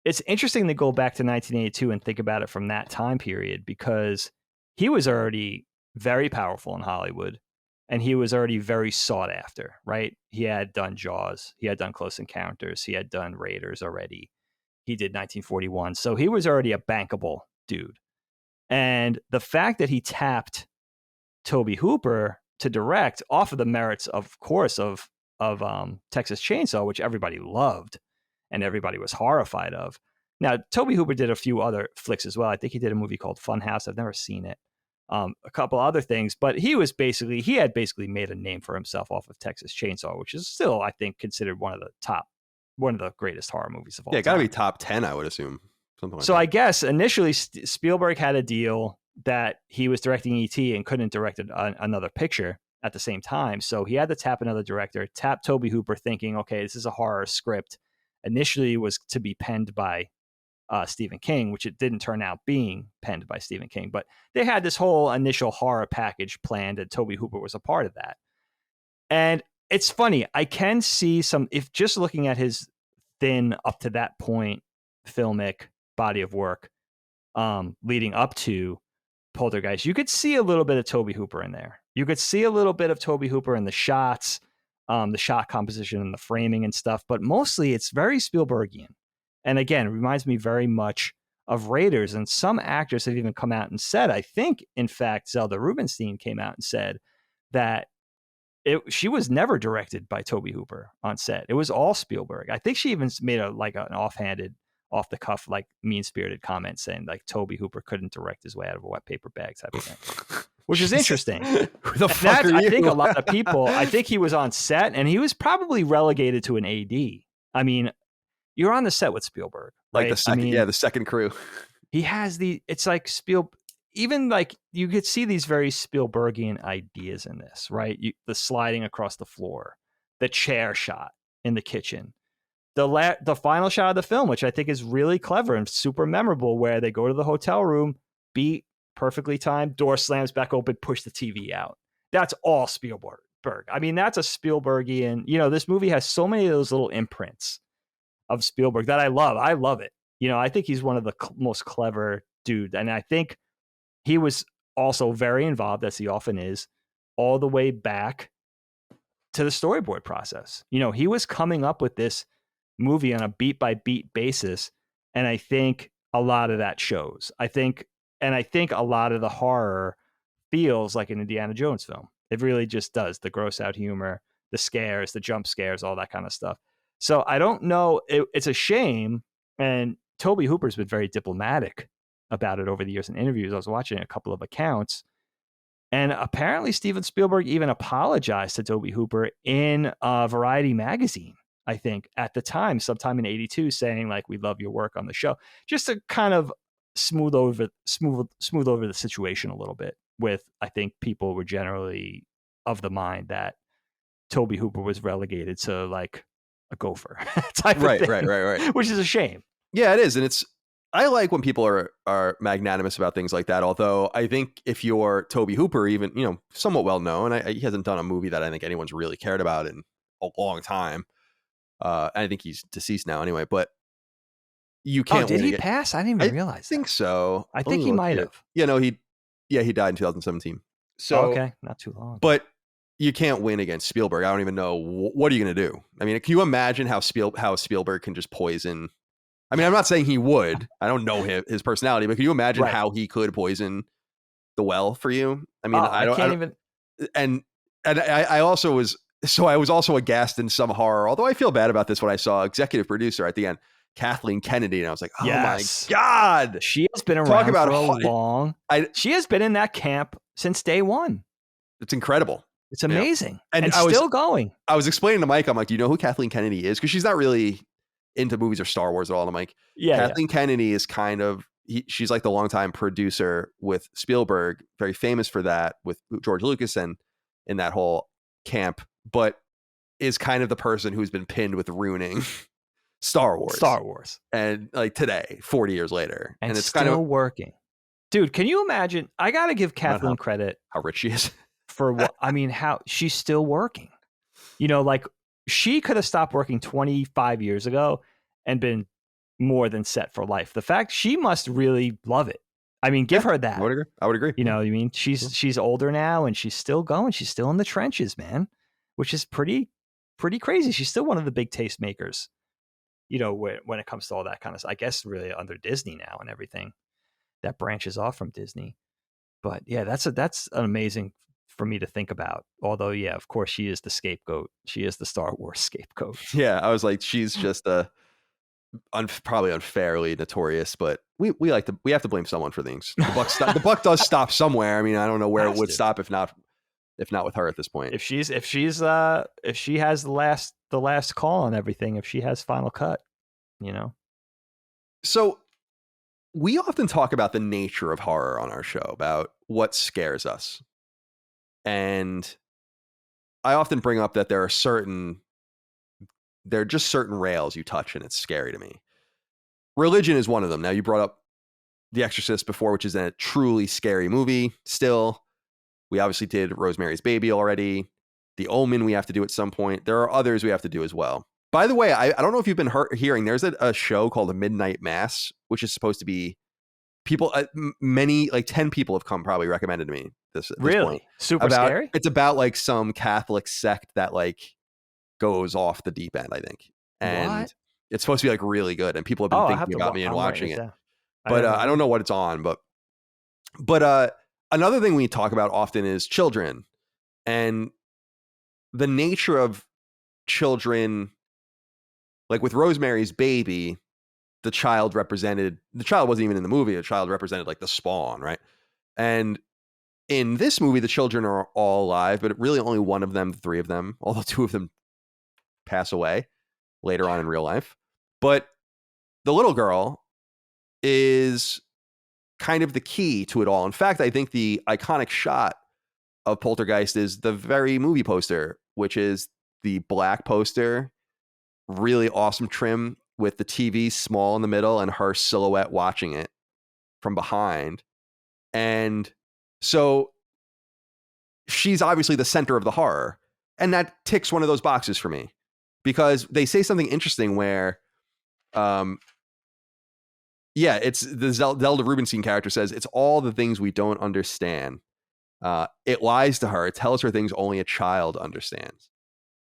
it's interesting to go back to 1982 and think about it from that time period, because he was already very powerful in Hollywood, and he was already very sought after, right? He had done Jaws. He had done Close Encounters. He had done Raiders already. He did 1941. So he was already a bankable dude. And the fact that he tapped Tobe Hooper to direct off of the merits, of course, of Texas Chainsaw, which everybody loved and everybody was horrified of. Now, Tobe Hooper did a few other flicks as well. I think he did a movie called Funhouse. I've never seen it. a couple other things, but he had basically made a name for himself off of Texas Chainsaw, which is still, I think, considered one of the greatest horror movies of all Yeah, time. got to be top 10, I would assume. Something like So that. I guess initially Spielberg had a deal that he was directing E.T. and couldn't direct another picture at the same time. So he had to tap another director, tap Tobe Hooper, thinking, okay, this is a horror script. Initially, it was to be penned by Stephen King, which it didn't turn out being penned by Stephen King. But they had this whole initial horror package planned, and Tobe Hooper was a part of that. And it's funny. I can see if just looking at his thin up to that point filmic body of work leading up to Poltergeist, you could see a little bit of Tobe Hooper in there. You could see a little bit of Tobe Hooper in the shots, the shot composition and the framing and stuff, but mostly it's very Spielbergian. And again, it reminds me very much of Raiders. And some actors have even come out and said, I think, in fact, Zelda Rubinstein came out and said that she was never directed by Tobe Hooper on set. It was all Spielberg. I think she even made an offhanded, off the cuff, like mean-spirited comment saying like Tobe Hooper couldn't direct his way out of a wet paper bag type of thing, which is interesting. Who the fuck are you? I think a lot of people, I think he was on set and he was probably relegated to an AD. I mean, you're on the set with Spielberg, right? Like the second, the second crew. He has it's like even like you could see these very Spielbergian ideas in this, right? The sliding across the floor, the chair shot in the kitchen, the final shot of the film, which I think is really clever and super memorable, where they go to the hotel room, beat, perfectly timed, door slams back open, push the TV out. That's all Spielberg. I mean, that's a Spielbergian, this movie has so many of those little imprints of Spielberg that I love. I love it. I think he's one of the most clever dude. And I think he was also very involved, as he often is, all the way back to the storyboard process. He was coming up with this movie on a beat by beat basis. And I think a lot of that shows. I think a lot of the horror feels like an Indiana Jones film. It really just does. The gross out humor, the scares, the jump scares, all that kind of stuff. So I don't know. It's a shame. And Tobe Hooper's been very diplomatic about it over the years in interviews. I was watching a couple of accounts. And apparently Steven Spielberg even apologized to Tobe Hooper in Variety magazine, I think, at the time, sometime in '82, saying like, we love your work on the show, just to kind of smooth over the situation a little bit. With, I think people were generally of the mind that Tobe Hooper was relegated to like a gopher type of thing, right. Which is a shame. Yeah, it is. And I like when people are magnanimous about things like that. Although I think if you're Tobe Hooper, even, somewhat well known, he hasn't done a movie that I think anyone's really cared about in a long time. I think he's deceased now anyway, but you can't. Did he pass? I didn't even realize. I think so. I think he might have. He died in 2017. So okay, not too long. But you can't win against Spielberg. I don't even know what are you going to do. I mean, can you imagine how Spielberg can just poison? I mean, I'm not saying he would. I don't know his personality, but can you imagine how he could poison the well for you? I mean, I can't even. And I also was. So I was also aghast in some horror, although I feel bad about this when I saw executive producer at the end, Kathleen Kennedy, and I was like, oh my God. She has been around for a long. She has been in that camp since day one. It's incredible. It's amazing. And still going. I was explaining to Mike, I'm like, do you know who Kathleen Kennedy is? Because she's not really into movies or Star Wars at all. And I'm like, Kathleen Kennedy is kind of, she's like the longtime producer with Spielberg, very famous for that with George Lucas and in that whole camp, but is kind of the person who's been pinned with ruining Star Wars. And like today, 40 years later. And it's still kind of working. Dude, can you imagine? I got to give Kathleen credit. How rich she is. For what? I mean, how she's still working. Like she could have stopped working 25 years ago and been more than set for life. The fact she must really love it. I mean, give her that. I would agree. You know what I mean? She's older now and she's still going. She's still in the trenches, man, which is pretty crazy. She's still one of the big tastemakers, when it comes to all that kind of stuff. I guess really under Disney now and everything that branches off from Disney. But yeah, that's an amazing for me to think about. Although, yeah, of course, she is the scapegoat. She is the Star Wars scapegoat. Yeah, I was like, she's just probably unfairly notorious, but we have to blame someone for things. The buck does stop somewhere. I mean, I don't know where it would stop if not with her at this point. If she has the last call on everything, if she has final cut, you know. So we often talk about the nature of horror on our show, about what scares us. And I often bring up that there are just certain rails you touch and it's scary to me. Religion is one of them. Now, you brought up The Exorcist before, which is a truly scary movie still. We obviously did Rosemary's Baby already. The Omen we have to do at some point. There are others we have to do as well. By the way, I don't know if you've been hearing, there's a show called A Midnight Mass, which is supposed to be people, many, like 10 people have come probably recommended to me this Really? point. Super scary? It's about like some Catholic sect that like goes off the deep end, I think. And What? it's supposed to be like really good. And people have been thinking about me and watching it. But I don't know what it's on. But another thing we talk about often is children and the nature of children. Like with Rosemary's Baby, the child wasn't even in the movie. The child represented like the spawn, right? And in this movie, the children are all alive, but really only one of them, three of them, although two of them pass away later on in real life. But the little girl is kind of the key to it all. In fact, I think the iconic shot of Poltergeist is the very movie poster, which is the black poster, really awesome trim with the TV small in the middle and her silhouette watching it from behind. And so she's obviously the center of the horror. And that ticks one of those boxes for me because they say something interesting where, it's the Zelda Rubinstein character says, it's all the things we don't understand. It lies to her. It tells her things only a child understands.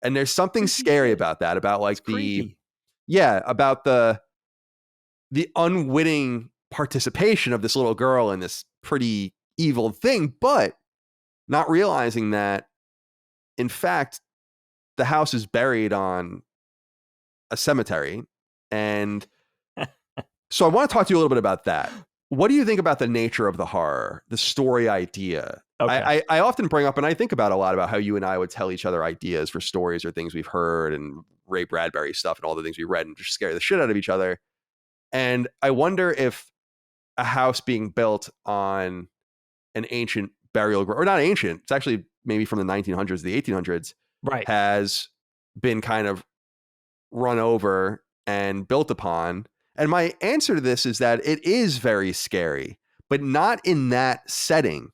And there's something scary about that, about like about the unwitting participation of this little girl in this pretty evil thing, but not realizing that, in fact, the house is buried on a cemetery. And so I want to talk to you a little bit about that. What do you think about the nature of the horror, the story idea? Okay. I often bring up, and I think about a lot about how you and I would tell each other ideas for stories or things we've heard and Ray Bradbury stuff and all the things we read and just scare the shit out of each other. And I wonder if a house being built on an ancient burial ground, or not ancient, it's actually maybe from the 1900s, the 1800s, right, has been kind of run over and built upon. And my answer to this is that it is very scary, but not in that setting.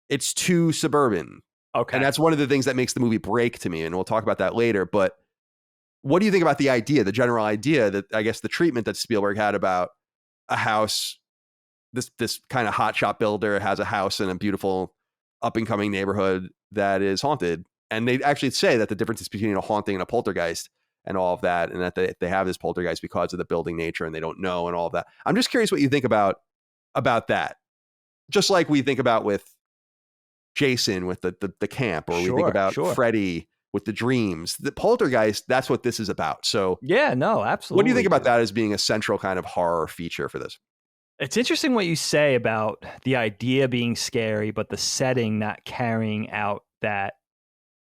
It's too suburban. Okay. And that's one of the things that makes the movie break to me. And we'll talk about that later. But what do you think about the idea, the general idea that, I guess, the treatment that Spielberg had about a house, this kind of hotshot builder has a house in a beautiful up and coming neighborhood that is haunted. And they actually say that the difference is between a haunting and a poltergeist and all of that, and that they have this poltergeist because of the building nature and they don't know and all of that. I'm just curious what you think about that. Just like we think about with Jason with the camp, or we think about Freddy with the dreams. The poltergeist, that's what this is about. So yeah, no, absolutely. What do you think about that as being a central kind of horror feature for this? It's interesting what you say about the idea being scary, but the setting not carrying out that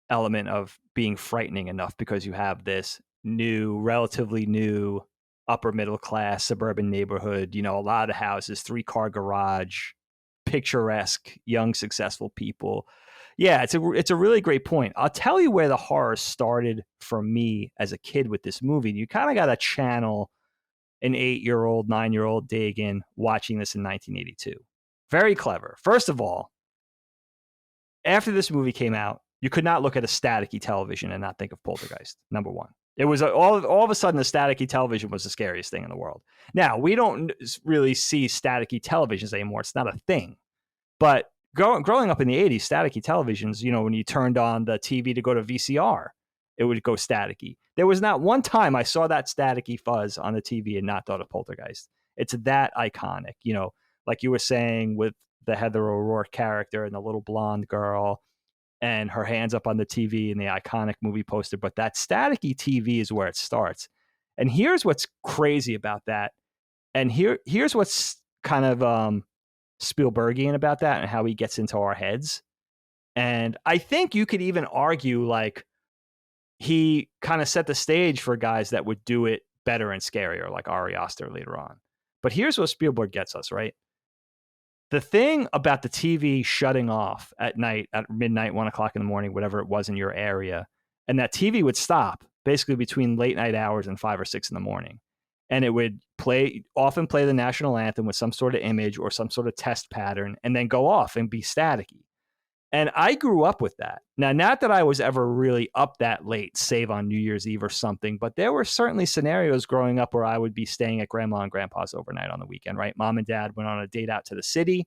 element of being frightening enough, because you have this relatively new upper middle class suburban neighborhood, a lot of houses, 3-car garage, picturesque, young, successful people. Yeah, it's a really great point. I'll tell you where the horror started for me as a kid with this movie. You kind of got to channel an 8-year-old, 9-year-old Dagan watching this in 1982. Very clever. First of all, after this movie came out, you could not look at a staticky television and not think of Poltergeist, number one. It was all of a sudden, the staticky television was the scariest thing in the world. Now, we don't really see staticky televisions anymore. It's not a thing. But growing up in the 80s, staticky televisions, when you turned on the TV to go to VCR, it would go staticky. There was not one time I saw that staticky fuzz on the TV and not thought of Poltergeist. It's that iconic, like you were saying with the Heather O'Rourke character and the little blonde girl and her hands up on the TV and the iconic movie poster. But that staticky TV is where it starts. And here's what's crazy about that. And here's what's kind of Spielbergian about that and how he gets into our heads. And I think you could even argue like he kind of set the stage for guys that would do it better and scarier, like Ari Aster later on. But here's what Spielberg gets us, right? The thing about the TV shutting off at night, at midnight, 1 o'clock in the morning, whatever it was in your area, and that TV would stop basically between late night hours and 5 or 6 in the morning. And it would often play the national anthem with some sort of image or some sort of test pattern and then go off and be staticky. And I grew up with that. Now, not that I was ever really up that late, save on New Year's Eve or something, but there were certainly scenarios growing up where I would be staying at grandma and grandpa's overnight on the weekend, right? Mom and dad went on a date out to the city,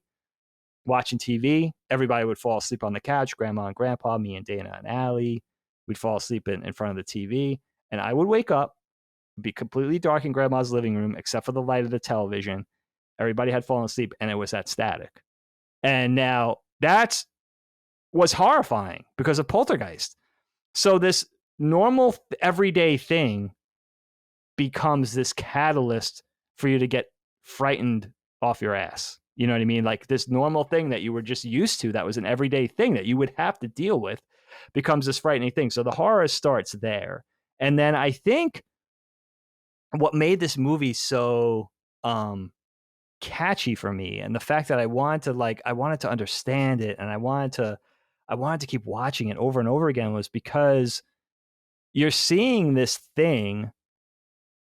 watching TV. Everybody would fall asleep on the couch, grandma and grandpa, me and Dana and Allie. We'd fall asleep in front of the TV. And I would wake up, be completely dark in grandma's living room, except for the light of the television. Everybody had fallen asleep, and it was at static. And now that's was horrifying because of Poltergeist. So this normal everyday thing becomes this catalyst for you to get frightened off your ass. You know what I mean? Like this normal thing that you were just used to, that was an everyday thing that you would have to deal with, becomes this frightening thing. So the horror starts there. And then I think what made this movie so catchy for me, and the fact that I wanted to understand it, and I wanted to keep watching it over and over again, was because you're seeing this thing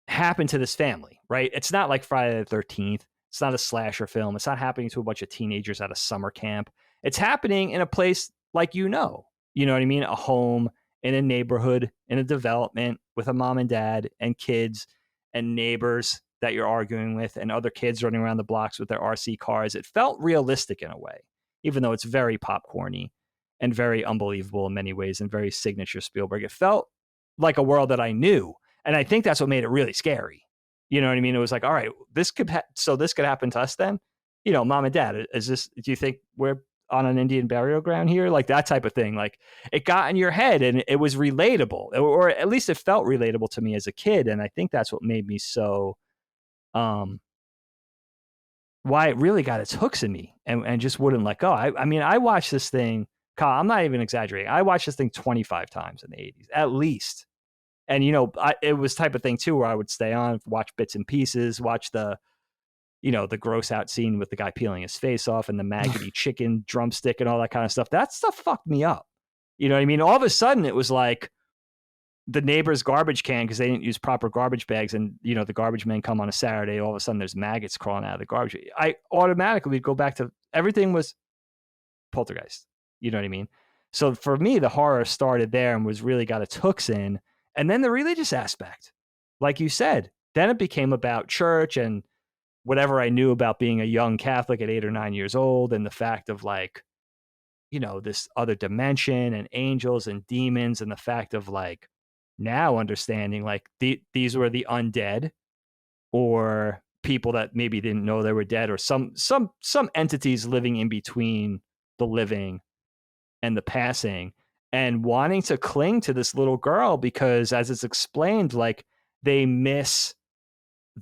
happen to this family, right? It's not like Friday the 13th. It's not a slasher film. It's not happening to a bunch of teenagers at a summer camp. It's happening in a place like, you know what I mean? A home, in a neighborhood, in a development with a mom and dad and kids and neighbors that you're arguing with and other kids running around the blocks with their RC cars. It felt realistic in a way, even though it's very popcorny and very unbelievable in many ways and very signature Spielberg. It felt like a world that I knew. And I think that's what made it really scary. You know what I mean? It was like, all right, this could happen to us then? Mom and dad, do you think we're on an Indian burial ground here? Like that type of thing. Like it got in your head and it was relatable, or at least it felt relatable to me as a kid. And I think that's what made me so, why it really got its hooks in me and just wouldn't let go. I mean, I watched this thing, Kyle, I'm not even exaggerating. I watched this thing 25 times in the 80s, at least. And, it was type of thing too, where I would stay on, watch bits and pieces, watch the gross out scene with the guy peeling his face off and the maggoty chicken drumstick and all that kind of stuff. That stuff fucked me up. You know what I mean? All of a sudden it was like the neighbor's garbage can, because they didn't use proper garbage bags, and the garbage men come on a Saturday, all of a sudden there's maggots crawling out of the garbage. I automatically would go back to everything was Poltergeist. You know what I mean? So for me, the horror started there and was really got its hooks in. And then the religious aspect, like you said, then it became about church and whatever I knew about being a young Catholic at 8 or 9 years old, and the fact of like, this other dimension and angels and demons, and the fact of like now understanding like these were the undead, or people that maybe didn't know they were dead, or some entities living in between the living and the passing, and wanting to cling to this little girl because, as it's explained, like they miss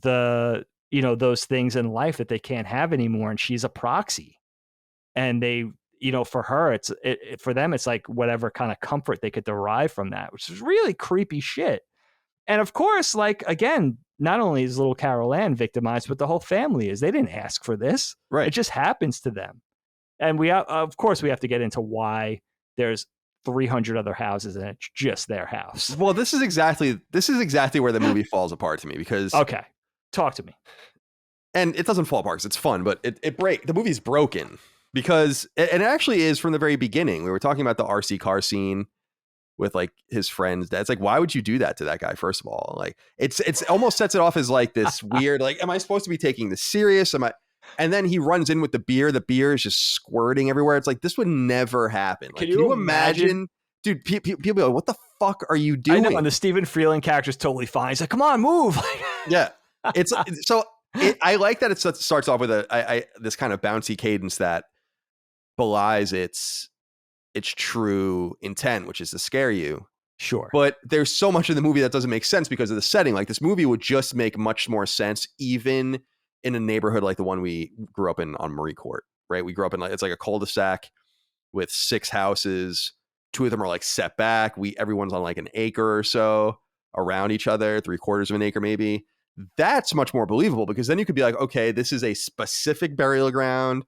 the those things in life that they can't have anymore, and she's a proxy, and they for her for them it's like whatever kind of comfort they could derive from that, which is really creepy shit. And of course, like again, not only is little Carol Ann victimized, but the whole family is. They didn't ask for this, right? It just happens to them. And we of course we have to get into why there's 300 other houses and it's just their house. Well, this is exactly where the movie falls apart to me, because okay, talk to me. And it doesn't fall apart because it's fun, but the movie's broken because it actually is from the very beginning. We were talking about the RC car scene with like his friends. That's like, why would you do that to that guy? First of all, like it's almost sets it off as like this weird, like, am I supposed to be taking this serious? And then he runs in with the beer. The beer is just squirting everywhere. It's like, this would never happen. Like, can you imagine? Dude, people be like, what the fuck are you doing? I know, and the Steven Freeland character is totally fine. He's like, come on, move. Yeah. It's so I like that it starts off with this kind of bouncy cadence that belies its true intent, which is to scare you. Sure. But there's so much in the movie that doesn't make sense because of the setting. Like this movie would just make much more sense even in a neighborhood like the one we grew up in on Marie Court, right? We grew up in it's like a cul-de-sac with 6 houses. 2 of them are like set back. Everyone's on like an acre or so around each other, 3/4 of an acre maybe. That's much more believable because then you could be like, okay, this is a specific burial ground.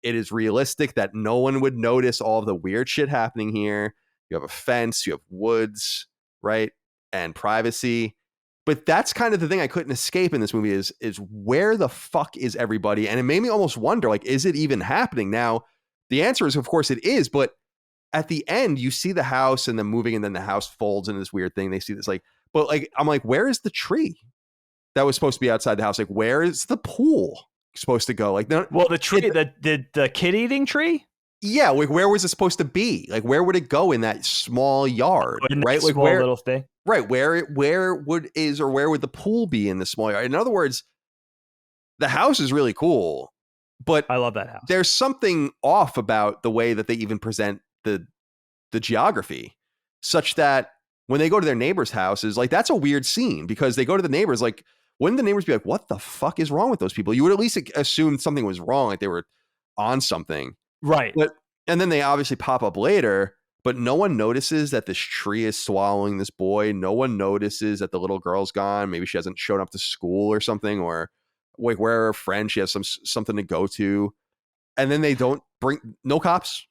It is realistic that no one would notice all of the weird shit happening here. You have a fence, you have woods, right? And privacy. But that's kind of the thing I couldn't escape in this movie is where the fuck is everybody? And it made me almost wonder, like, is it even happening? Now, the answer is, of course, it is. But at the end, you see the house and then moving, and then the house folds into this weird thing. They see this, like, but like, I'm like, where is the tree that was supposed to be outside the house? Like, where is the pool supposed to go? Like, well, the tree, the kid eating tree. Yeah, like where was it supposed to be? Like where would it go in that small yard, right? Like small little thing, right? Where would the pool be in the small yard? In other words, the house is really cool, but I love that house. There's something off about the way that they even present the geography, such that when they go to their neighbors' houses, like that's a weird scene because they go to the neighbors, like wouldn't the neighbors be like, "What the fuck is wrong with those people?" You would at least assume something was wrong, like they were on something. Right. And then they obviously pop up later, but no one notices that this tree is swallowing this boy. No one notices that the little girl's gone. Maybe she hasn't shown up to school or something, or like where her friend, she has something to go to. And then they don't bring no cops.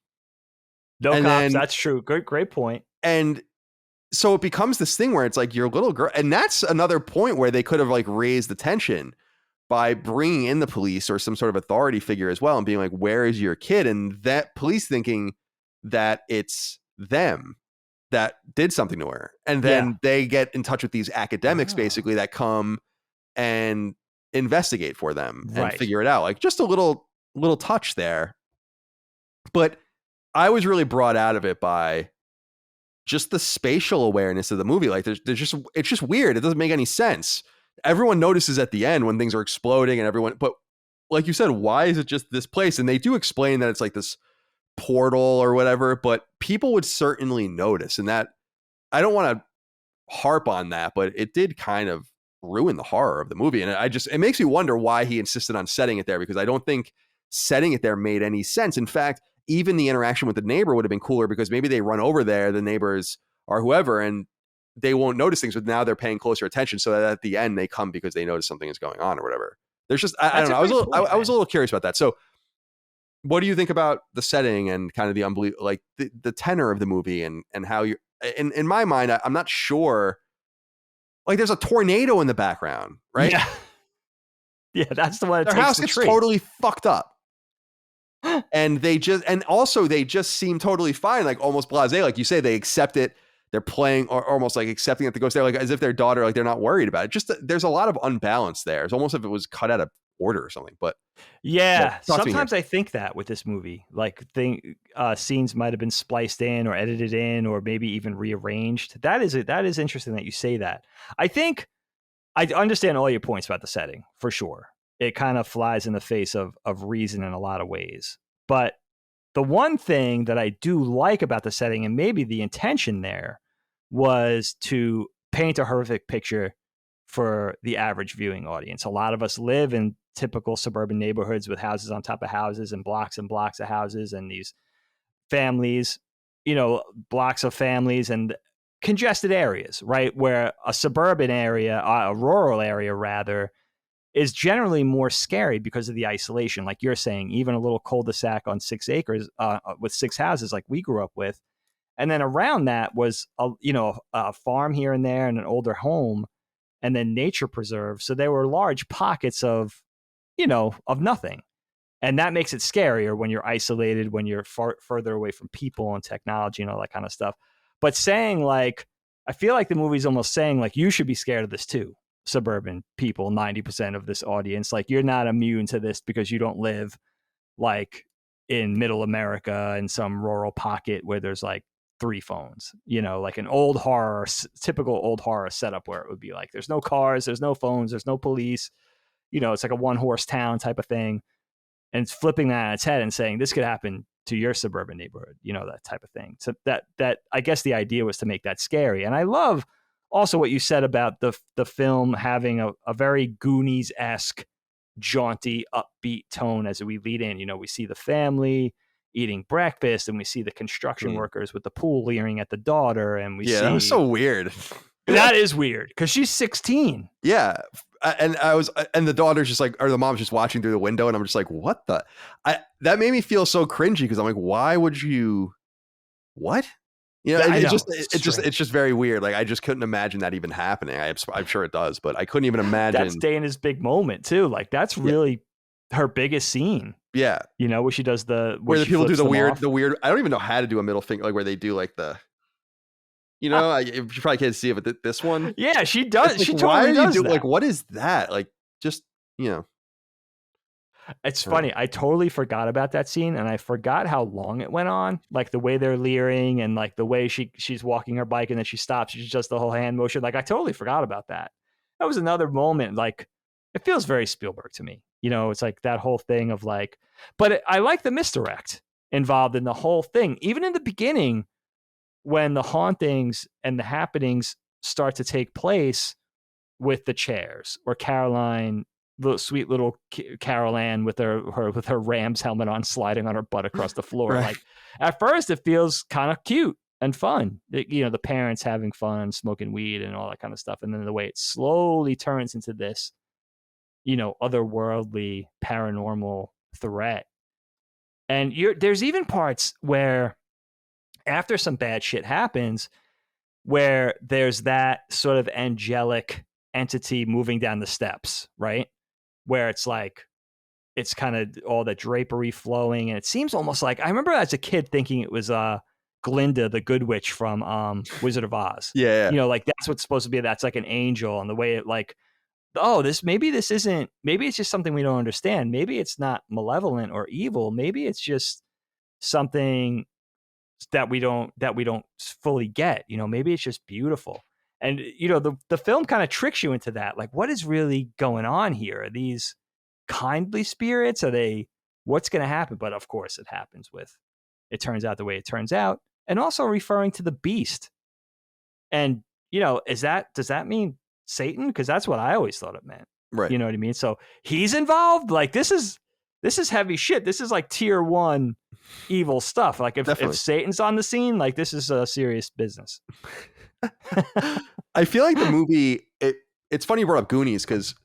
That's true. Great point. And so it becomes this thing where it's like your little girl. And that's another point where they could have like raised the tension by bringing in the police or some sort of authority figure as well and being like, where is your kid? And that police thinking that it's them that did something to her. And then they get in touch with these academics basically that come and investigate for them and figure it out. Like just a little touch there. But I was really brought out of it by just the spatial awareness of the movie. Like it's just weird. It doesn't make any sense. Everyone notices at the end when things are exploding and but like you said, why is it just this place? And they do explain that it's like this portal or whatever, but people would certainly notice. And that, I don't want to harp on that, but it did kind of ruin the horror of the movie. And it makes me wonder why he insisted on setting it there, because I don't think setting it there made any sense. In fact, even the interaction with the neighbor would have been cooler because maybe they run over there, the neighbors or whoever, and they won't notice things, but now they're paying closer attention so that at the end they come because they notice something is going on or whatever. There's just, I don't know. I was a little curious about that. So what do you think about the setting and kind of the unbelievable, like the tenor of the movie and how you, in my mind, I'm not sure, like there's a tornado in the background, right? Yeah. Yeah. That's the one. Their house gets totally fucked up. And they just seem totally fine, like almost blasé, like you say, they accept it. They're playing or almost like accepting that the ghost there, like as if their daughter, like they're not worried about it. Just there's a lot of unbalance there. It's almost if it was cut out of order or something. But yeah, sometimes I think that with this movie, like scenes might have been spliced in or edited in or maybe even rearranged. That is interesting that you say that. I think I understand all your points about the setting for sure. It kind of flies in the face of reason in a lot of ways. But the one thing that I do like about the setting, and maybe the intention there, was to paint a horrific picture for the average viewing audience. A lot of us live in typical suburban neighborhoods with houses on top of houses and blocks of houses and these families, blocks of families and congested areas, right? Where a suburban area, a rural area rather, is generally more scary because of the isolation. Like you're saying, even a little cul-de-sac on 6 acres with 6 houses like we grew up with. And then around that was, a farm here and there and an older home and then nature preserve. So there were large pockets of nothing. And that makes it scarier when you're isolated, when you're further away from people and technology and all that kind of stuff. But saying like, I feel like the movie's almost saying like, you should be scared of this too. Suburban people, 90% of this audience, like you're not immune to this because you don't live like in middle America in some rural pocket where there's like 3 phones, like an typical old horror setup where it would be like, there's no cars, there's no phones, there's no police, it's like a 1-horse town type of thing. And it's flipping that on its head and saying this could happen to your suburban neighborhood, that type of thing. So that I guess the idea was to make that scary. And I love also what you said about the film having a very Goonies-esque, jaunty, upbeat tone as we lead in. We see the family eating breakfast, and we see the construction workers with the pool leering at the daughter, and we see that was so weird. That is weird because she's 16. Yeah. And the daughter's just like, or the mom's just watching through the window, and I'm just like, what the? That made me feel so cringy because I'm like, why would you? What? It's just very weird. Like, I just couldn't imagine that even happening. I'm sure it does, but I couldn't even imagine. That's Dana's big moment too. Like, that's really her biggest scene. Yeah. Where she does where the people do the weird. I don't even know how to do a middle finger, like where they do like the. You probably can't see it, but this one. Yeah, she does. Like, she totally does that. Like, what is that? Like, just, It's funny. I totally forgot about that scene, and I forgot how long it went on. Like the way they're leering, and like the way she's walking her bike, and then she stops. She just does the whole hand motion. Like, I totally forgot about that. That was another moment. Like, it feels very Spielberg to me. It's like that whole thing of like, but I like the misdirect involved in the whole thing. Even in the beginning, when the hauntings and the happenings start to take place with the chairs, or Caroline, the sweet little Carol Ann with her Rams helmet on, sliding on her butt across the floor. Right. Like, at first it feels kind of cute and fun. The parents having fun, smoking weed and all that kind of stuff. And then the way it slowly turns into this, otherworldly, paranormal threat. And there's even parts where, after some bad shit happens, where there's that sort of angelic entity moving down the steps, right? Where it's like, it's kind of all the drapery flowing, and it seems almost like, I remember as a kid thinking it was Glinda, the good witch from Wizard of Oz. Yeah. Like, that's what's supposed to be. That's like an angel, and the way it like, maybe it's just something we don't understand. Maybe it's not malevolent or evil. Maybe it's just something that we don't fully get. Maybe it's just beautiful. And the film kind of tricks you into that. Like, what is really going on here? Are these kindly spirits? Are they? What's going to happen? But of course, it happens it turns out the way it turns out, and also referring to the beast. And does that mean Satan? Because that's what I always thought it meant. Right. You know what I mean? So he's involved. Like, this is heavy shit. This is like tier 1 evil stuff. Like, if Satan's on the scene, like, this is serious business. I feel like the movie, it's funny you brought up Goonies, because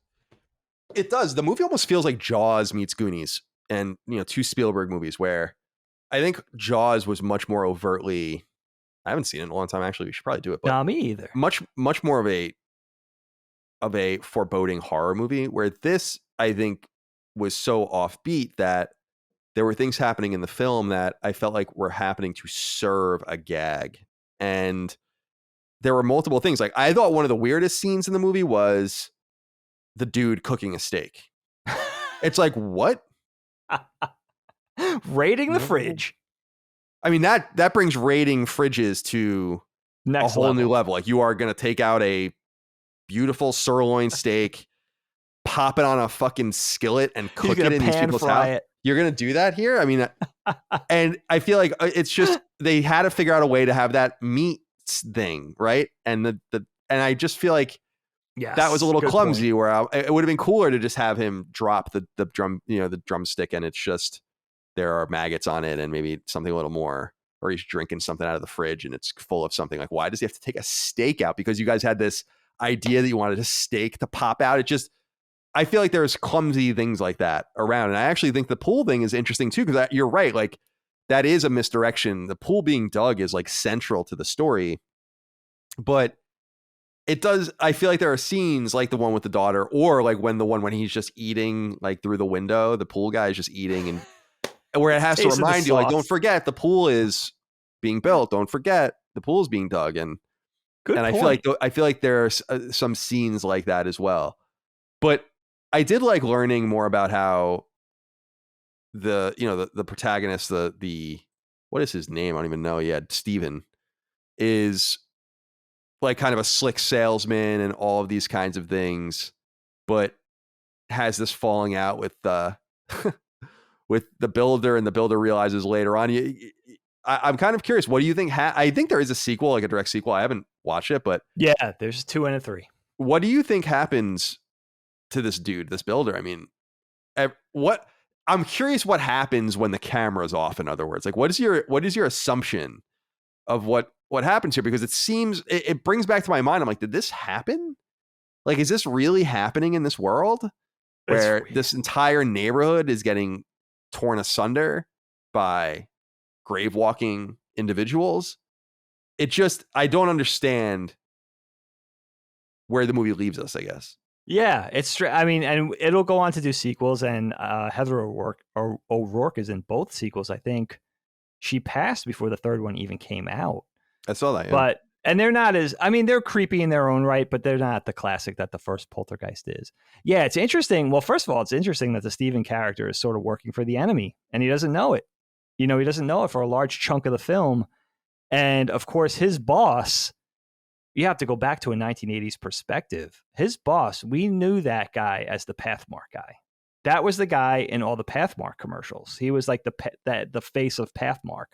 it does. The movie almost feels like Jaws meets Goonies, and two Spielberg movies, where I think Jaws was much more overtly, I haven't seen it in a long time, actually. We should probably do it. But not me either. Much more of a foreboding horror movie, where this, I think, was so offbeat that there were things happening in the film that I felt like were happening to serve a gag. And there were multiple things. Like, I thought one of the weirdest scenes in the movie was the dude cooking a steak. It's like, what? Raiding the fridge. I mean, that brings raiding fridges to a whole new level. Like, you are going to take out a beautiful sirloin steak, pop it on a fucking skillet, and cook it in these people's house. You're going to do that here? I mean, and I feel like it's just, they had to figure out a way to have that meat thing, right? And and I just feel like that was a little clumsy, where it would have been cooler to just have him drop the drum, the drumstick, and it's just, there are maggots on it, and maybe something a little more, or he's drinking something out of the fridge and it's full of something. Like, why does he have to take a steak out? Because you guys had this idea that you wanted a steak to pop out. It just, I feel like there's clumsy things like that around. And I actually think the pool thing is interesting too, because you're right. Like, that is a misdirection. The pool being dug is like central to the story, but it does. I feel like there are scenes like the one with the daughter, or like when he's just eating, like through the window, the pool guy is just eating, and where it has to remind you, like, don't forget the pool is being built. Don't forget the pool is being dug. And I feel like there's some scenes like that as well. But I did like learning more about how the protagonist, the what is his name? I don't even know yet. Steven is like kind of a slick salesman and all of these kinds of things, but has this falling out with with the builder, and the builder realizes later on. I'm kind of curious. What do you think? I think there is a sequel, like a direct sequel. I haven't watched it, but Yeah, there's 2 and a 3. what do you think happens to this dude, this builder? I mean, what I'm curious what happens when the camera's off. In other words, like what is your assumption of what happens here? Because it seems it brings back to my mind. I'm like, did this happen? Like, is this really happening in this world where this entire neighborhood is getting torn asunder by grave walking individuals? I don't understand where the movie leaves us, I guess. Yeah, I mean, and it'll go on to do sequels, and Heather O'Rourke is in both sequels. I think she passed before the third one even came out. I saw that, yeah. But and they're not as, I mean, they're creepy in their own right, but they're not the classic that the first Poltergeist is. Yeah, it's interesting. Well, first of all, it's interesting that the Steven character is sort of working for the enemy, and he doesn't know it. He doesn't know it for a large chunk of the film. And of course, his boss, you have to go back to a 1980s perspective. His boss, we knew that guy as the Pathmark guy. That was the guy in all the Pathmark commercials. He was like the face of Pathmark.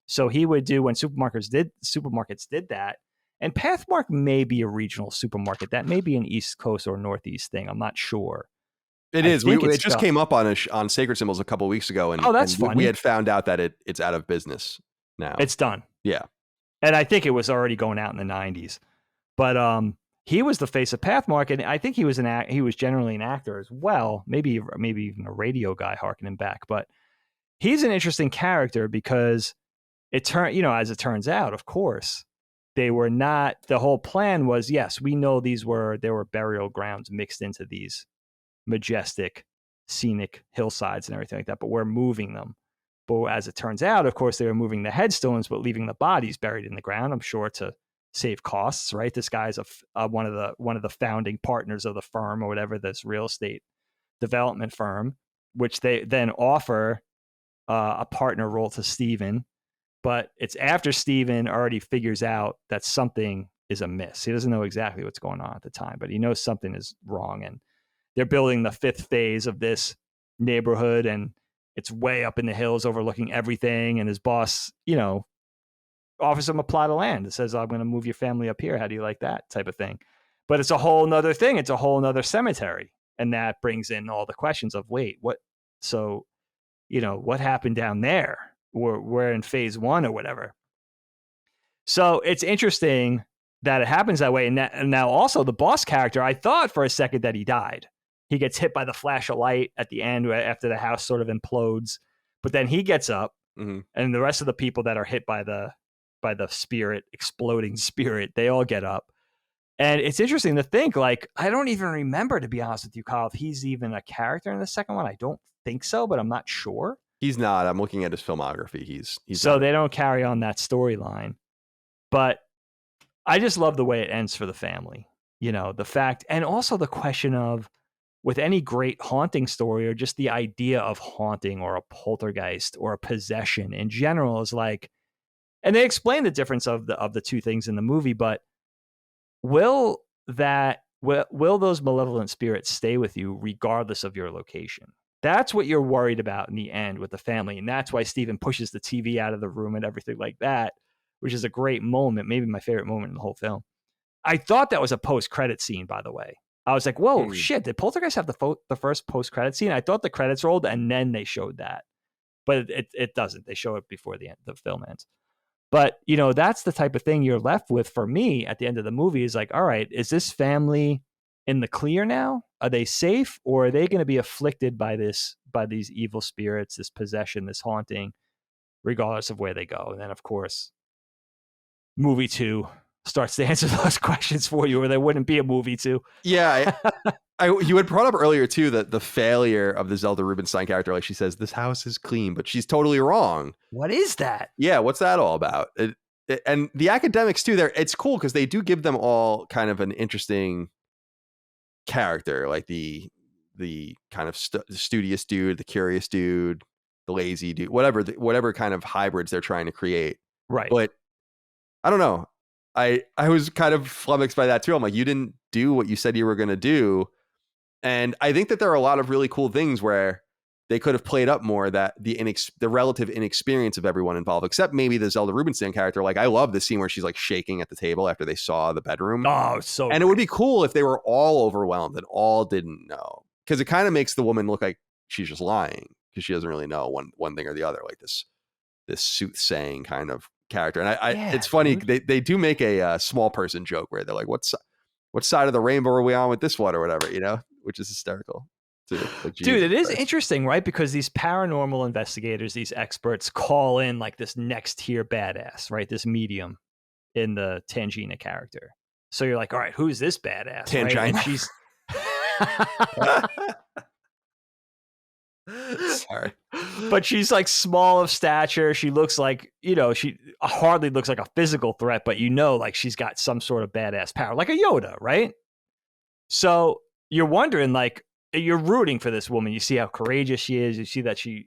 So he would do when supermarkets did that. And Pathmark may be a regional supermarket. That may be an East Coast or Northeast thing. I'm not sure. It is. It just came up on Sacred Symbols a couple of weeks ago, and that's funny. We had found out that it's out of business now. It's done. Yeah. And I think it was already going out in the 90s. But he was the face of Pathmark, and I think he was generally an actor as well, maybe even a radio guy harkening back. But he's an interesting character because as it turns out, of course, they were not, the whole plan was, yes, we know there were burial grounds mixed into these majestic, scenic hillsides and everything like that, but we're moving them. But as it turns out, of course, they were moving the headstones, but leaving the bodies buried in the ground, I'm sure, to save costs, right? This guy's one of the founding partners of the firm or whatever, this real estate development firm, which they then offer a partner role to Steven. But it's after Steven already figures out that something is amiss. He doesn't know exactly what's going on at the time, but he knows something is wrong. And they're building the 5th phase of this neighborhood, and it's way up in the hills overlooking everything. And his boss, offers him a plot of land that says, I'm going to move your family up here. How do you like that type of thing? But it's a whole nother thing. It's a whole nother cemetery. And that brings in all the questions of, wait, what? So, what happened down there? We're in phase 1 or whatever. So it's interesting that it happens that way. And now also the boss character, I thought for a second that he died. He gets hit by the flash of light at the end after the house sort of implodes. But then he gets up, and the rest of the people that are hit by the exploding spirit, they all get up. And it's interesting to think, like, I don't even remember, to be honest with you, Kyle, if he's even a character in the second one. I don't think so, but I'm not sure. He's not. I'm looking at his filmography. He's so not. They don't carry on that storyline. But I just love the way it ends for the family. The fact, and also the question of, with any great haunting story or just the idea of haunting or a poltergeist or a possession in general is like, and they explain the difference of the two things in the movie, but will those malevolent spirits stay with you regardless of your location? That's what you're worried about in the end with the family. And that's why Steven pushes the TV out of the room and everything like that, which is a great moment, maybe my favorite moment in the whole film. I thought that was a post-credit scene, by the way. I was like, whoa, shit, did Poltergeist have the first post-credit scene? I thought the credits rolled and then they showed that. But it doesn't. They show it before the film ends. But, that's the type of thing you're left with for me at the end of the movie is like, all right, is this family in the clear now? Are they safe, or are they going to be afflicted by these evil spirits, this possession, this haunting, regardless of where they go? And then, of course, movie 2 starts to answer those questions for you, or there wouldn't be a movie 2. Yeah. You had brought up earlier, too, that the failure of the Zelda Rubinstein character, like she says, this house is clean, but she's totally wrong. What is that? Yeah, what's that all about? And the academics, too, it's cool because they do give them all kind of an interesting character, like the kind of studious dude, the curious dude, the lazy dude, whatever kind of hybrids they're trying to create. Right. But I don't know. I was kind of flummoxed by that, too. I'm like, you didn't do what you said you were going to do. And I think that there are a lot of really cool things where they could have played up more that the relative inexperience of everyone involved, except maybe the Zelda Rubinstein character. Like, I love the scene where she's like shaking at the table after they saw the bedroom. Oh, so and great. It would be cool if they were all overwhelmed and all didn't know, because it kind of makes the woman look like she's just lying because she doesn't really know one thing or the other, like this soothsaying kind of character. And it's funny, they do make a small person joke where they're like, what side of the rainbow are we on with this one or whatever, which is hysterical too. Like, dude, it is interesting, right? Because these paranormal investigators, these experts, call in like this next tier badass, right? This medium in the Tangina character. So you're like, all right, who's this badass? Tangina. Right? And she's sorry, but she's like small of stature. She looks like, she hardly looks like a physical threat, but like she's got some sort of badass power, like a Yoda, right? So you're wondering, like, you're rooting for this woman. You see how courageous she is. You see that she,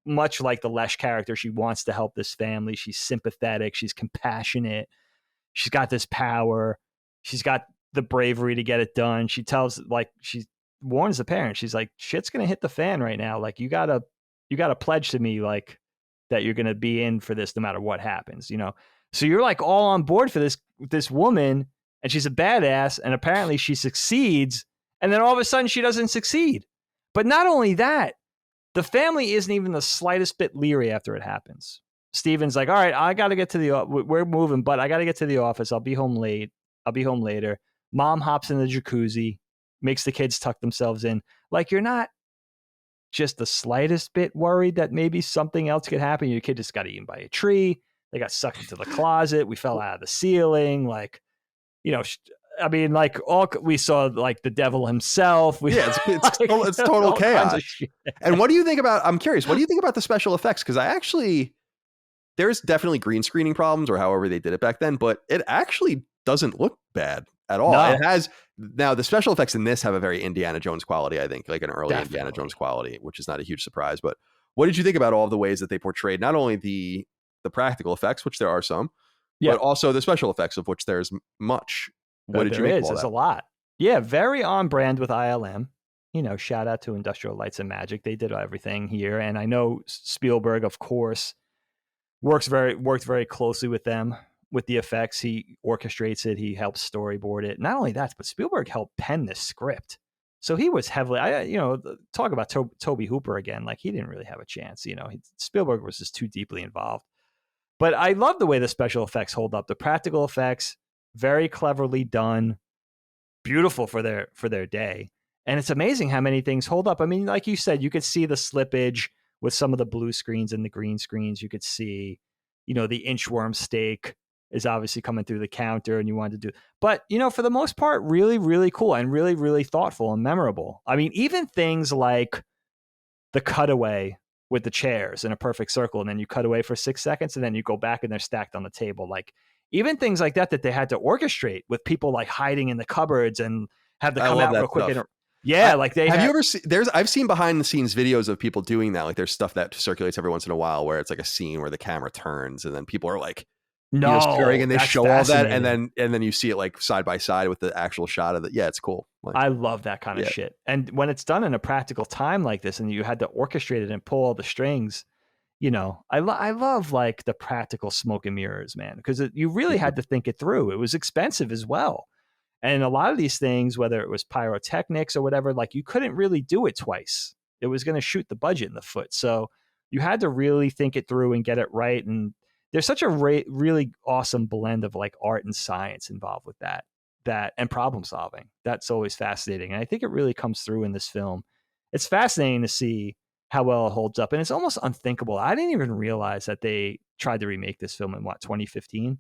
much like the Lesh character, she wants to help this family. She's sympathetic. She's compassionate. She's got this power. She's got the bravery to get it done. She warns the parents. She's like, shit's going to hit the fan right now. Like, you gotta pledge to me, like, that you're going to be in for this no matter what happens, So you're like all on board for this woman, and she's a badass, and apparently she succeeds. And then all of a sudden she doesn't succeed. But not only that, the family isn't even the slightest bit leery after it happens. Steven's like, all right, I got to get to we're moving, but I got to get to the office. I'll be home late. I'll be home later. Mom hops in the jacuzzi, makes the kids tuck themselves in. Like, you're not just the slightest bit worried that maybe something else could happen. Your kid just got eaten by a tree. They got sucked into the closet. We fell out of the ceiling. Like, I mean, like, all we saw, like, the devil himself. It's total chaos. And what do you think about? I'm curious. What do you think about the special effects? Because there's definitely green screening problems, or however they did it back then, but it actually doesn't look bad at all. No. It has now the special effects in this have a very Indiana Jones quality. I think, like an early Indiana Jones quality, which is not a huge surprise. But what did you think about all of the ways that they portrayed not only the practical effects, which there are some, but also the special effects, of which there's much. What did you make of all that? There's a lot. Yeah, very on brand with ILM. Shout out to Industrial Lights and Magic. They did everything here. And I know Spielberg, of course, worked very closely with them with the effects. He orchestrates it. He helps storyboard it. Not only that, but Spielberg helped pen the script. So he was heavily, talk about Toby Hooper again. Like, he didn't really have a chance. Spielberg was just too deeply involved. But I love the way the special effects hold up. The practical effects, very cleverly done, beautiful for their day. And it's amazing how many things hold up. I mean, like you said, you could see the slippage with some of the blue screens and the green screens. You could see, the inchworm steak is obviously coming through the counter, and you wanted to do, but for the most part, really, really cool and really, really thoughtful and memorable. I mean, even things like the cutaway with the chairs in a perfect circle, and then you cut away for 6 seconds, and then you go back and they're stacked on the table. Like, even things like that they had to orchestrate with people like hiding in the cupboards and have to come out real quick. Have you ever seen? I've seen behind the scenes videos of people doing that. Like, there's stuff that circulates every once in a while where it's like a scene where the camera turns and then people are like, stirring, and they show all that, and then you see it like side by side with the actual shot of it. Yeah, it's cool. Like, I love that kind of shit. And when it's done in a practical time like this, and you had to orchestrate it and pull all the strings. I love like the practical smoke and mirrors, man, because you really had to think it through. It was expensive as well. And a lot of these things, whether it was pyrotechnics or whatever, like, you couldn't really do it twice. It was going to shoot the budget in the foot. So you had to really think it through and get it right. And there's such a really awesome blend of like art and science involved with that and problem solving. That's always fascinating. And I think it really comes through in this film. It's fascinating to see how well it holds up. And it's almost unthinkable. I didn't even realize that they tried to remake this film in 2015?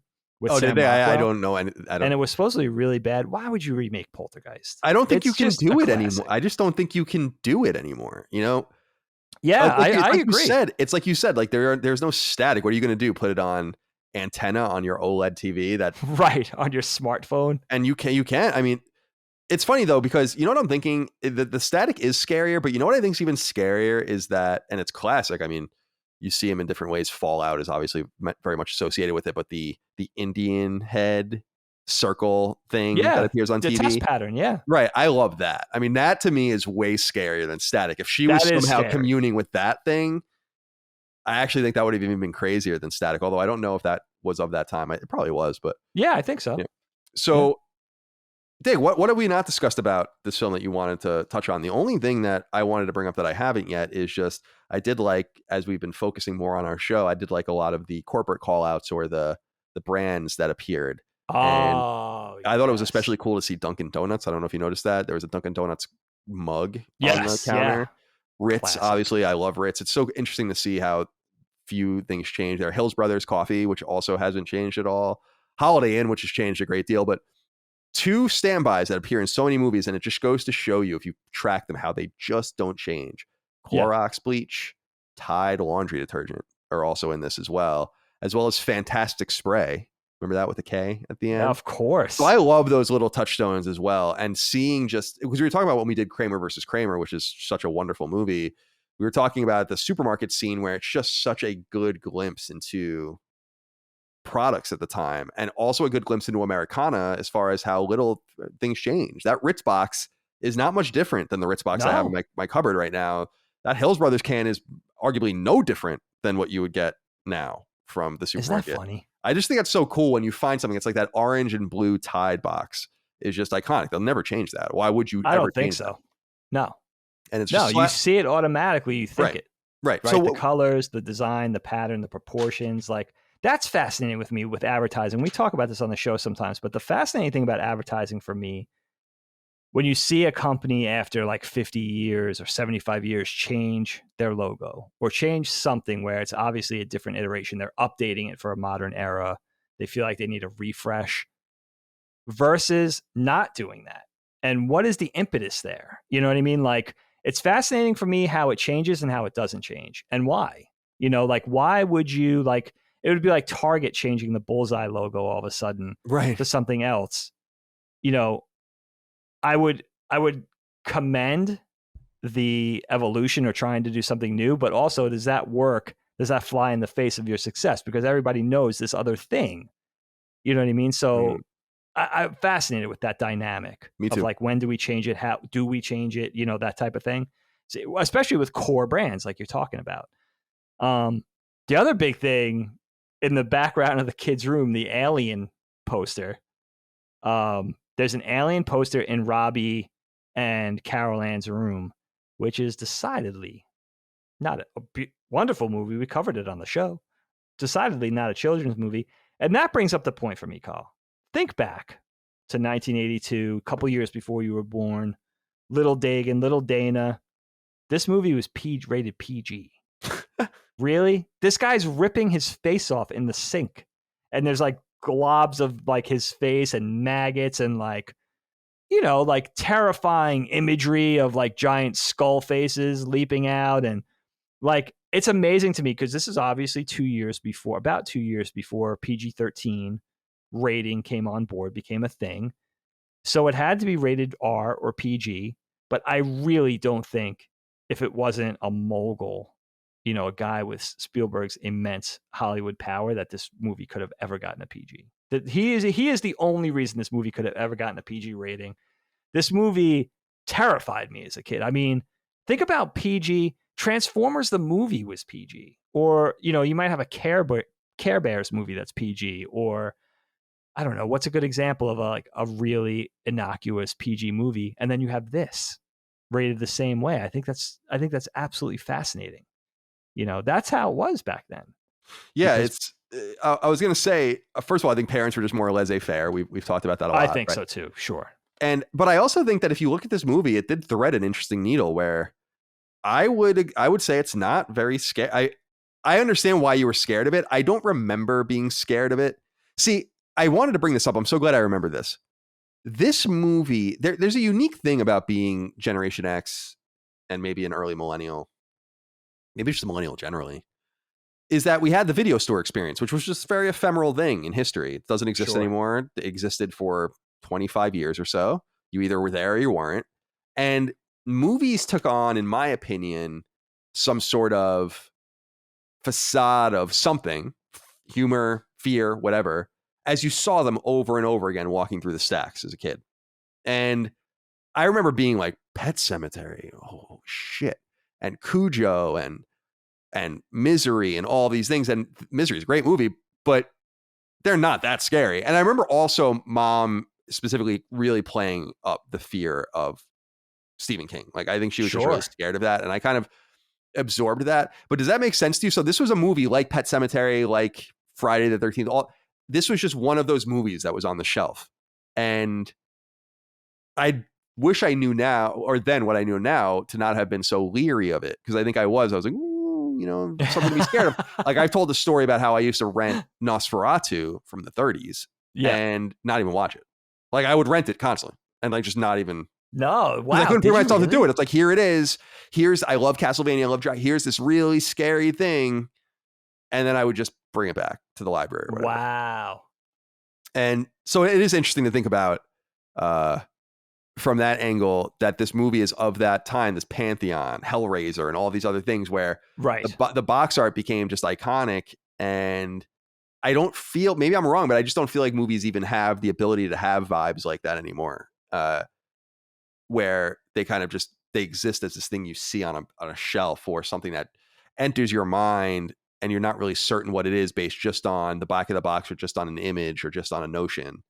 Did they? I don't know. And it was supposedly really bad. Why would you remake Poltergeist? I don't think you can do it anymore. I just don't think you can do it anymore. Yeah, I agree. It's like you said, like there's no static. What are you going to do? Put it on antenna on your OLED TV right on your smartphone? And you can't. I mean, it's funny though, because you know what I'm thinking? The static is scarier, but you know what I think is even scarier is that, and it's classic. I mean, you see him in different ways. Fallout is obviously very much associated with it, but the Indian head circle thing that Yeah, appears on the TV. test pattern. Yeah, Right. I love that. I mean, that to me is way scarier than static. If she was that is somehow scary. communing with that thing, I actually think that would have even been crazier than static. Although I don't know if that was of that time. It probably was, but Yeah, I think so. yeah. So, Dave, what have we not discussed about this film that you wanted to touch on? The only thing that I wanted to bring up that I haven't yet is just I did like, as we've been focusing more on our show, I did like a lot of the corporate call outs or the brands that appeared. And Oh, I thought it was yes. especially cool to see Dunkin' Donuts. I don't know if you noticed that. There was a Dunkin' Donuts mug on the Yes, counter. yeah. Ritz, Classic. obviously, I love Ritz. It's so interesting to see how few things change there. Hills Brothers Coffee, which also hasn't changed at all. Holiday Inn, which has changed a great deal. But two standbys that appear in so many movies, and it just goes to show you, if you track them, how they just don't change. Yeah. Clorox bleach, Tide laundry detergent are also in this as well as Fantastic Spray. Remember that with the K at the end? Of course. So I love those little touchstones as well. And seeing just, because we were talking about when we did Kramer versus Kramer, which is such a wonderful movie, we were talking about the supermarket scene where it's just such a good glimpse into products at the time, and also a good glimpse into Americana as far as how little things change. That Ritz box is not much different than the Ritz box I have in my cupboard right now. That Hills Brothers can is arguably no different than what you would get now from the supermarket. Isn't that funny? I just think that's so cool when you find something. It's like that orange and blue Tide box is just iconic. They'll never change that. Why would you? I ever don't think change so. That? No. And it's no. just You see it automatically. You think right. it. Right. So the colors, the design, the pattern, the proportions, like that's fascinating with me with advertising. We talk about this on the show sometimes, but the fascinating thing about advertising for me, when you see a company after like 50 years or 75 years change their logo or change something where it's obviously a different iteration, they're updating it for a modern era, they feel like they need a refresh versus not doing that. And what is the impetus there? You know what I mean? Like, it's fascinating for me how it changes and how it doesn't change and why. You know, like, why would you, like, it would be like Target changing the bullseye logo all of a sudden to something else. You know, I would commend the evolution or trying to do something new, but also, does that work? Does that fly in the face of your success? Because everybody knows this other thing. You know what I mean? So I'm fascinated with that dynamic. Me too. Of like, when do we change it? How do we change it? You know, that type of thing. So, especially with core brands like you're talking about. The other big thing in the background of the kid's room, the Alien poster. There's an Alien poster in Robbie and Carol Ann's room, which is decidedly not a wonderful movie. We covered it on the show. Decidedly not a children's movie. And that brings up the point for me, Carl. Think back to 1982, a couple years before you were born. Little Dagan, Little Dana. This movie was rated PG. Really? This guy's ripping his face off in the sink. And there's like globs of like his face and maggots and like, you know, like terrifying imagery of like giant skull faces leaping out. And like, it's amazing to me because this is obviously about 2 years before PG-13 rating came on board, became a thing. So it had to be rated R or PG, but I really don't think, if it wasn't a mogul, you know, a guy with Spielberg's immense Hollywood power, that this movie could have ever gotten a PG. That he is the only reason this movie could have ever gotten a PG rating. This movie terrified me as a kid. I mean, think about PG. Transformers the movie was PG, or you know, you might have a Care Bears movie that's PG, or I don't know, what's a good example of a really innocuous PG movie, and then you have this rated the same way. I think that's absolutely fascinating. You know, that's how it was back then. Yeah, it's. I was going to say, first of all, I think parents were just more laissez-faire. We've talked about that a lot. I think so too. Sure. But I also think that if you look at this movie, it did thread an interesting needle where I would say it's not very scary. I understand why you were scared of it. I don't remember being scared of it. See, I wanted to bring this up. I'm so glad I remember this. This movie, there's a unique thing about being Generation X and maybe an early millennial, maybe just a millennial generally, is that we had the video store experience, which was just a very ephemeral thing in history. It doesn't exist anymore. It existed for 25 years or so. You either were there or you weren't. And movies took on, in my opinion, some sort of facade of something, humor, fear, whatever. as you saw them over and over again walking through the stacks as a kid. And I remember being like, Pet Sematary, oh shit, and Cujo and Misery and all these things. And Misery is a great movie, but they're not that scary. And I remember also Mom specifically really playing up the fear of Stephen King. Like, I think she was just really scared of that, and I kind of absorbed that. But does that make sense to you? So this was a movie like Pet Sematary, like Friday the 13th. This was just one of those movies that was on the shelf. And I wish I knew now, or then what I knew now, to not have been so leery of it. Because I think I was like, ooh, you know, something to be scared of. Like, I've told the story about how I used to rent Nosferatu from the 30s and not even watch it. Like, I would rent it constantly and like just not even. No, wow. I couldn't bring myself to do it. It's like, here it is. I love Castlevania. I love Dracula. Here's this really scary thing. And then I would just bring it back to the library. Or whatever. Wow. And so it is interesting to think about from that angle, that this movie is of that time, this pantheon, Hellraiser, and all these other things where the box art became just iconic. And I don't feel, maybe I'm wrong, but I just don't feel like movies even have the ability to have vibes like that anymore. Where they kind of just, they exist as this thing you see on a shelf, or something that enters your mind and you're not really certain what it is based just on the back of the box, or just on an image, or just on a notion.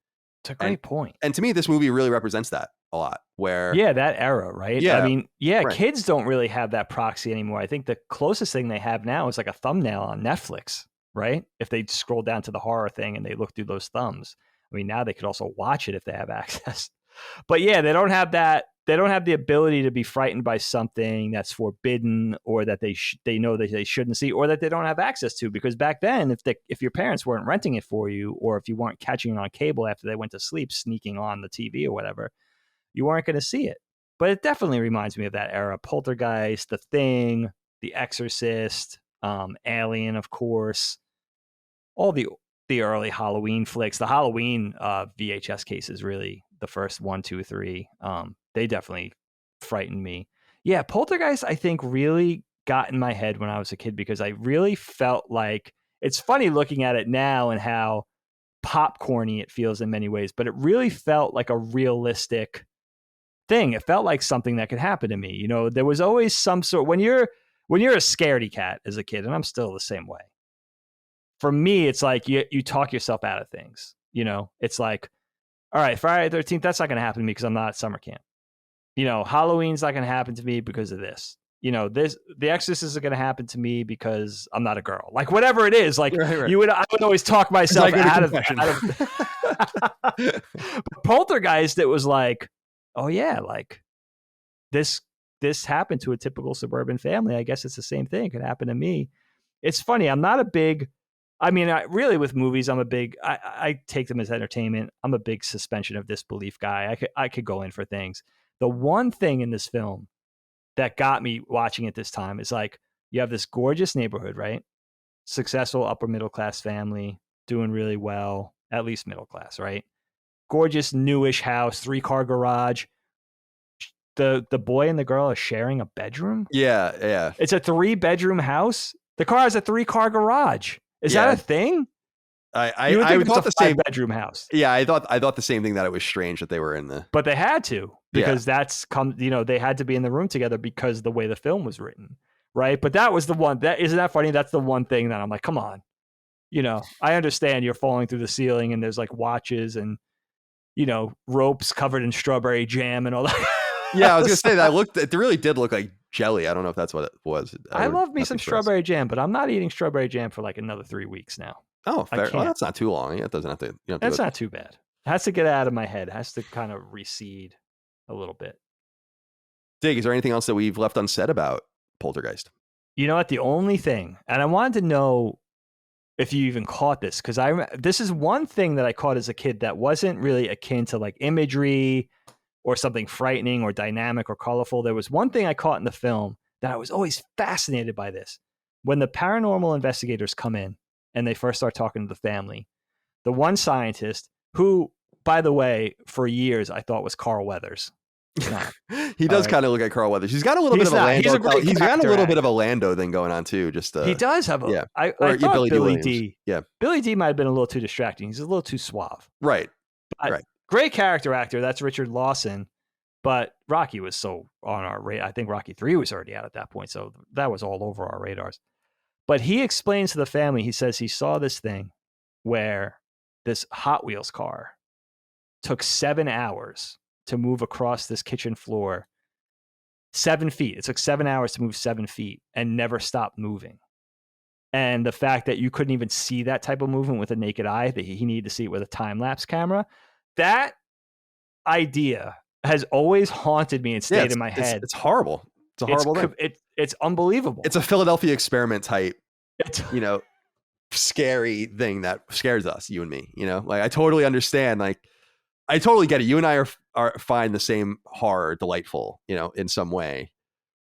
It's a great point. And to me, this movie really represents that a lot. Where that era, right? Yeah. I mean, kids don't really have that proxy anymore. I think the closest thing they have now is like a thumbnail on Netflix, right? If they scroll down to the horror thing and they look through those thumbs. I mean, now they could also watch it if they have access. But yeah, they don't have that. They don't have the ability to be frightened by something that's forbidden, or that they know that they shouldn't see, or that they don't have access to. Because back then, if your parents weren't renting it for you, or if you weren't catching it on cable after they went to sleep, sneaking on the TV or whatever, you weren't going to see it. But it definitely reminds me of that era. Poltergeist, The Thing, The Exorcist, Alien, of course, all the early Halloween flicks. The Halloween VHS cases, really, the first 1, 2, 3. They definitely frightened me. Yeah, Poltergeist, I think, really got in my head when I was a kid, because I really felt like, it's funny looking at it now and how popcorny it feels in many ways, but it really felt like a realistic thing. It felt like something that could happen to me. You know, there was always some sort, when you're a scaredy cat as a kid, and I'm still the same way. For me, it's like you talk yourself out of things. You know, it's like, all right, Friday the 13th, that's not going to happen to me because I'm not at summer camp. You know, Halloween's not going to happen to me because of this. You know, The Exorcist is going to happen to me because I'm not a girl. Like, whatever it is, like I would always talk myself out of But Poltergeist, it was like, oh yeah, like this happened to a typical suburban family. I guess it's the same thing. It could happen to me. It's funny. I'm not a big, I mean, really with movies, I take them as entertainment. I'm a big suspension of disbelief guy. I could go in for things. The one thing in this film that got me watching it this time is like, you have this gorgeous neighborhood, right? Successful upper middle class family, doing really well, at least middle class, right? Gorgeous newish house, 3-car garage. The boy and the girl are sharing a bedroom. Yeah. It's a 3-bedroom house. The car has a 3-car garage. Is that a thing? I thought the same 5-bedroom house. Yeah, I thought the same thing, that it was strange that they were in the. But they had to, because they had to be in the room together because the way the film was written, right? But that was the one that isn't that funny. That's the one thing that I'm like, come on, you know, I understand you're falling through the ceiling and there's like watches and, you know, ropes covered in strawberry jam and all that. Yeah, I was gonna say that it really did look like jelly. I don't know if that's what it was. I love me some strawberry jam, but I'm not eating strawberry jam for like another 3 weeks now. Oh, fair. Well, that's not too long. It doesn't have to. That's not too bad. It has to get out of my head. It has to kind of recede a little bit. Dig, is there anything else that we've left unsaid about Poltergeist? You know what? The only thing, and I wanted to know if you even caught this, because this is one thing that I caught as a kid that wasn't really akin to like imagery or something frightening or dynamic or colorful. There was one thing I caught in the film that I was always fascinated by this. When the paranormal investigators come in and they first start talking to the family, the one scientist who, by the way, for years I thought was Carl Weathers. He's not. He does Right. kind of look like Carl Weathers. He's got a little bit He's of a not. He's Lando. a great He's got a character little bit of actor. a Lando thing going on too. Just He does have a. yeah. I Or thought Billy D. Billy Williams. D. Yeah. Billy D. might have been a little too distracting. He's a little too suave. Right. But Right. great character actor. That's Richard Lawson. But Rocky was so on our radar. I think Rocky 3 was already out at that point. So that was all over our radars. But he explains to the family, he says he saw this thing where this Hot Wheels car took 7 hours to move across this kitchen floor. 7 feet. It took 7 hours to move 7 feet and never stopped moving. And the fact that you couldn't even see that type of movement with a naked eye, that he needed to see it with a time-lapse camera, that idea has always haunted me and stayed in my head. It's horrible. It's a horrible thing. It's unbelievable. It's a Philadelphia experiment type, scary thing that scares us, you and me. Like I totally understand. Like I totally get it. You and I are find the same horror delightful, in some way,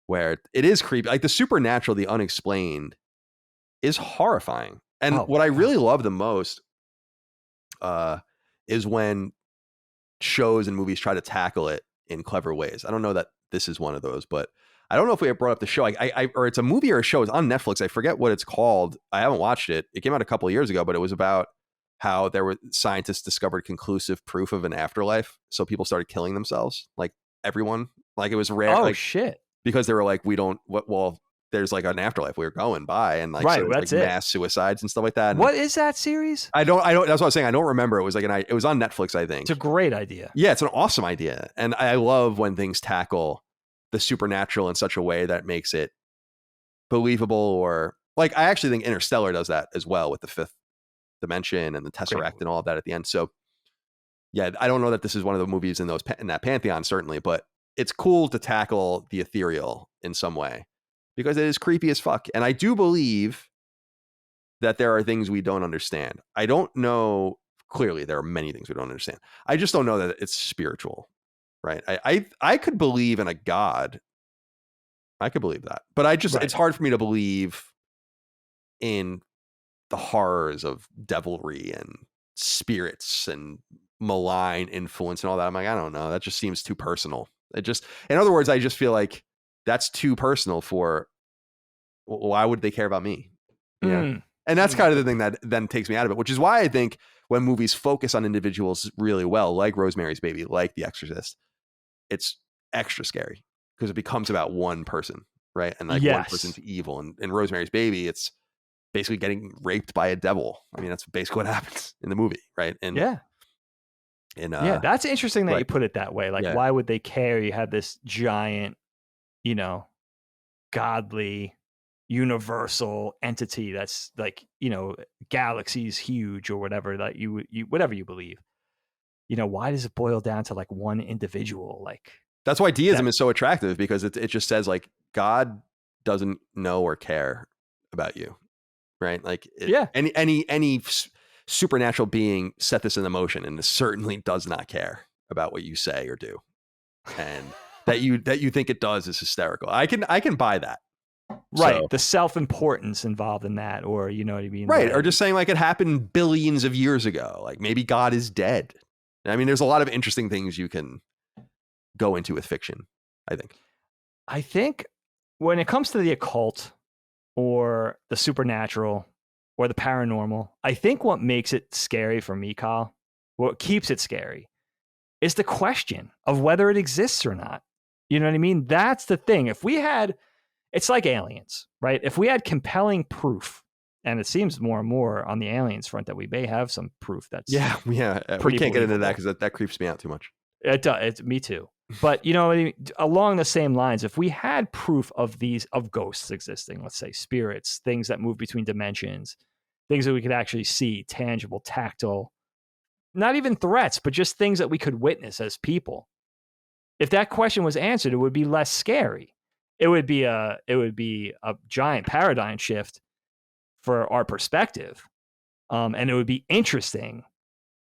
where it is creepy. Like the supernatural, the unexplained, is horrifying. And what I really love the most is when shows and movies try to tackle it in clever ways. I don't know that this is one of those, but I don't know if we brought up the show. Or it's a movie or a show. It's on Netflix. I forget what it's called. I haven't watched it. It came out a couple of years ago, but it was about how scientists discovered conclusive proof of an afterlife. So people started killing themselves, like everyone. Like it was rare. Oh, shit. Because they were like, there's like an afterlife we're going by, and like, right, so that's like it. Mass suicides and stuff like that. And what is that series? I don't. That's what I was saying. I don't remember. It was like it was on Netflix, I think. It's a great idea. Yeah, it's an awesome idea, and I love when things tackle the supernatural in such a way that makes it believable. Or like, I actually think Interstellar does that as well with the fifth dimension and the Tesseract and all of that at the end. So yeah, I don't know that this is one of the movies in that pantheon, certainly, but it's cool to tackle the ethereal in some way because it is creepy as fuck. And I do believe that there are things we don't understand. I don't know. Clearly, there are many things we don't understand. I just don't know that it's spiritual, right? I could believe in a God. I could believe that. But it's hard for me to believe in the horrors of devilry and spirits and malign influence and all that. I'm like, I don't know. That just seems too personal. In other words, I just feel like that's too personal for, why would they care about me? Yeah. And that's kind of the thing that then takes me out of it, which is why I think when movies focus on individuals really well, like Rosemary's Baby, like The Exorcist, it's extra scary because it becomes about one person, right? And like one person's evil. And in Rosemary's Baby, it's basically getting raped by a devil. I mean, that's basically what happens in the movie, right? And that's interesting that you put it that way. Like, why would they care? You have this giant, godly, universal entity that's like, galaxies huge or whatever, that you whatever you believe. Why does it boil down to like one individual? Like, that's why deism is so attractive, because it just says like God doesn't know or care about you, right? Like any supernatural being set this in motion, and it certainly does not care about what you say or do, and that you think it does is hysterical. I can buy that. Right. So, the self-importance involved in that, or you know what I mean? Right. Or just saying like it happened billions of years ago. Like maybe God is dead. I mean, there's a lot of interesting things you can go into with fiction, I think. When it comes to the occult or the supernatural or the paranormal, I think what makes it scary for me, Kyle, what keeps it scary, is the question of whether it exists or not. You know what I mean? That's the thing. It's like aliens, right? If we had compelling proof, and it seems more and more on the aliens front that we may have some proof that's we can't get into that because that creeps me out too much. It does. Me too. But along the same lines, if we had proof of ghosts existing, let's say spirits, things that move between dimensions, things that we could actually see, tangible, tactile, not even threats, but just things that we could witness as people. If that question was answered, it would be less scary. It would be a giant paradigm shift for our perspective, and it would be interesting,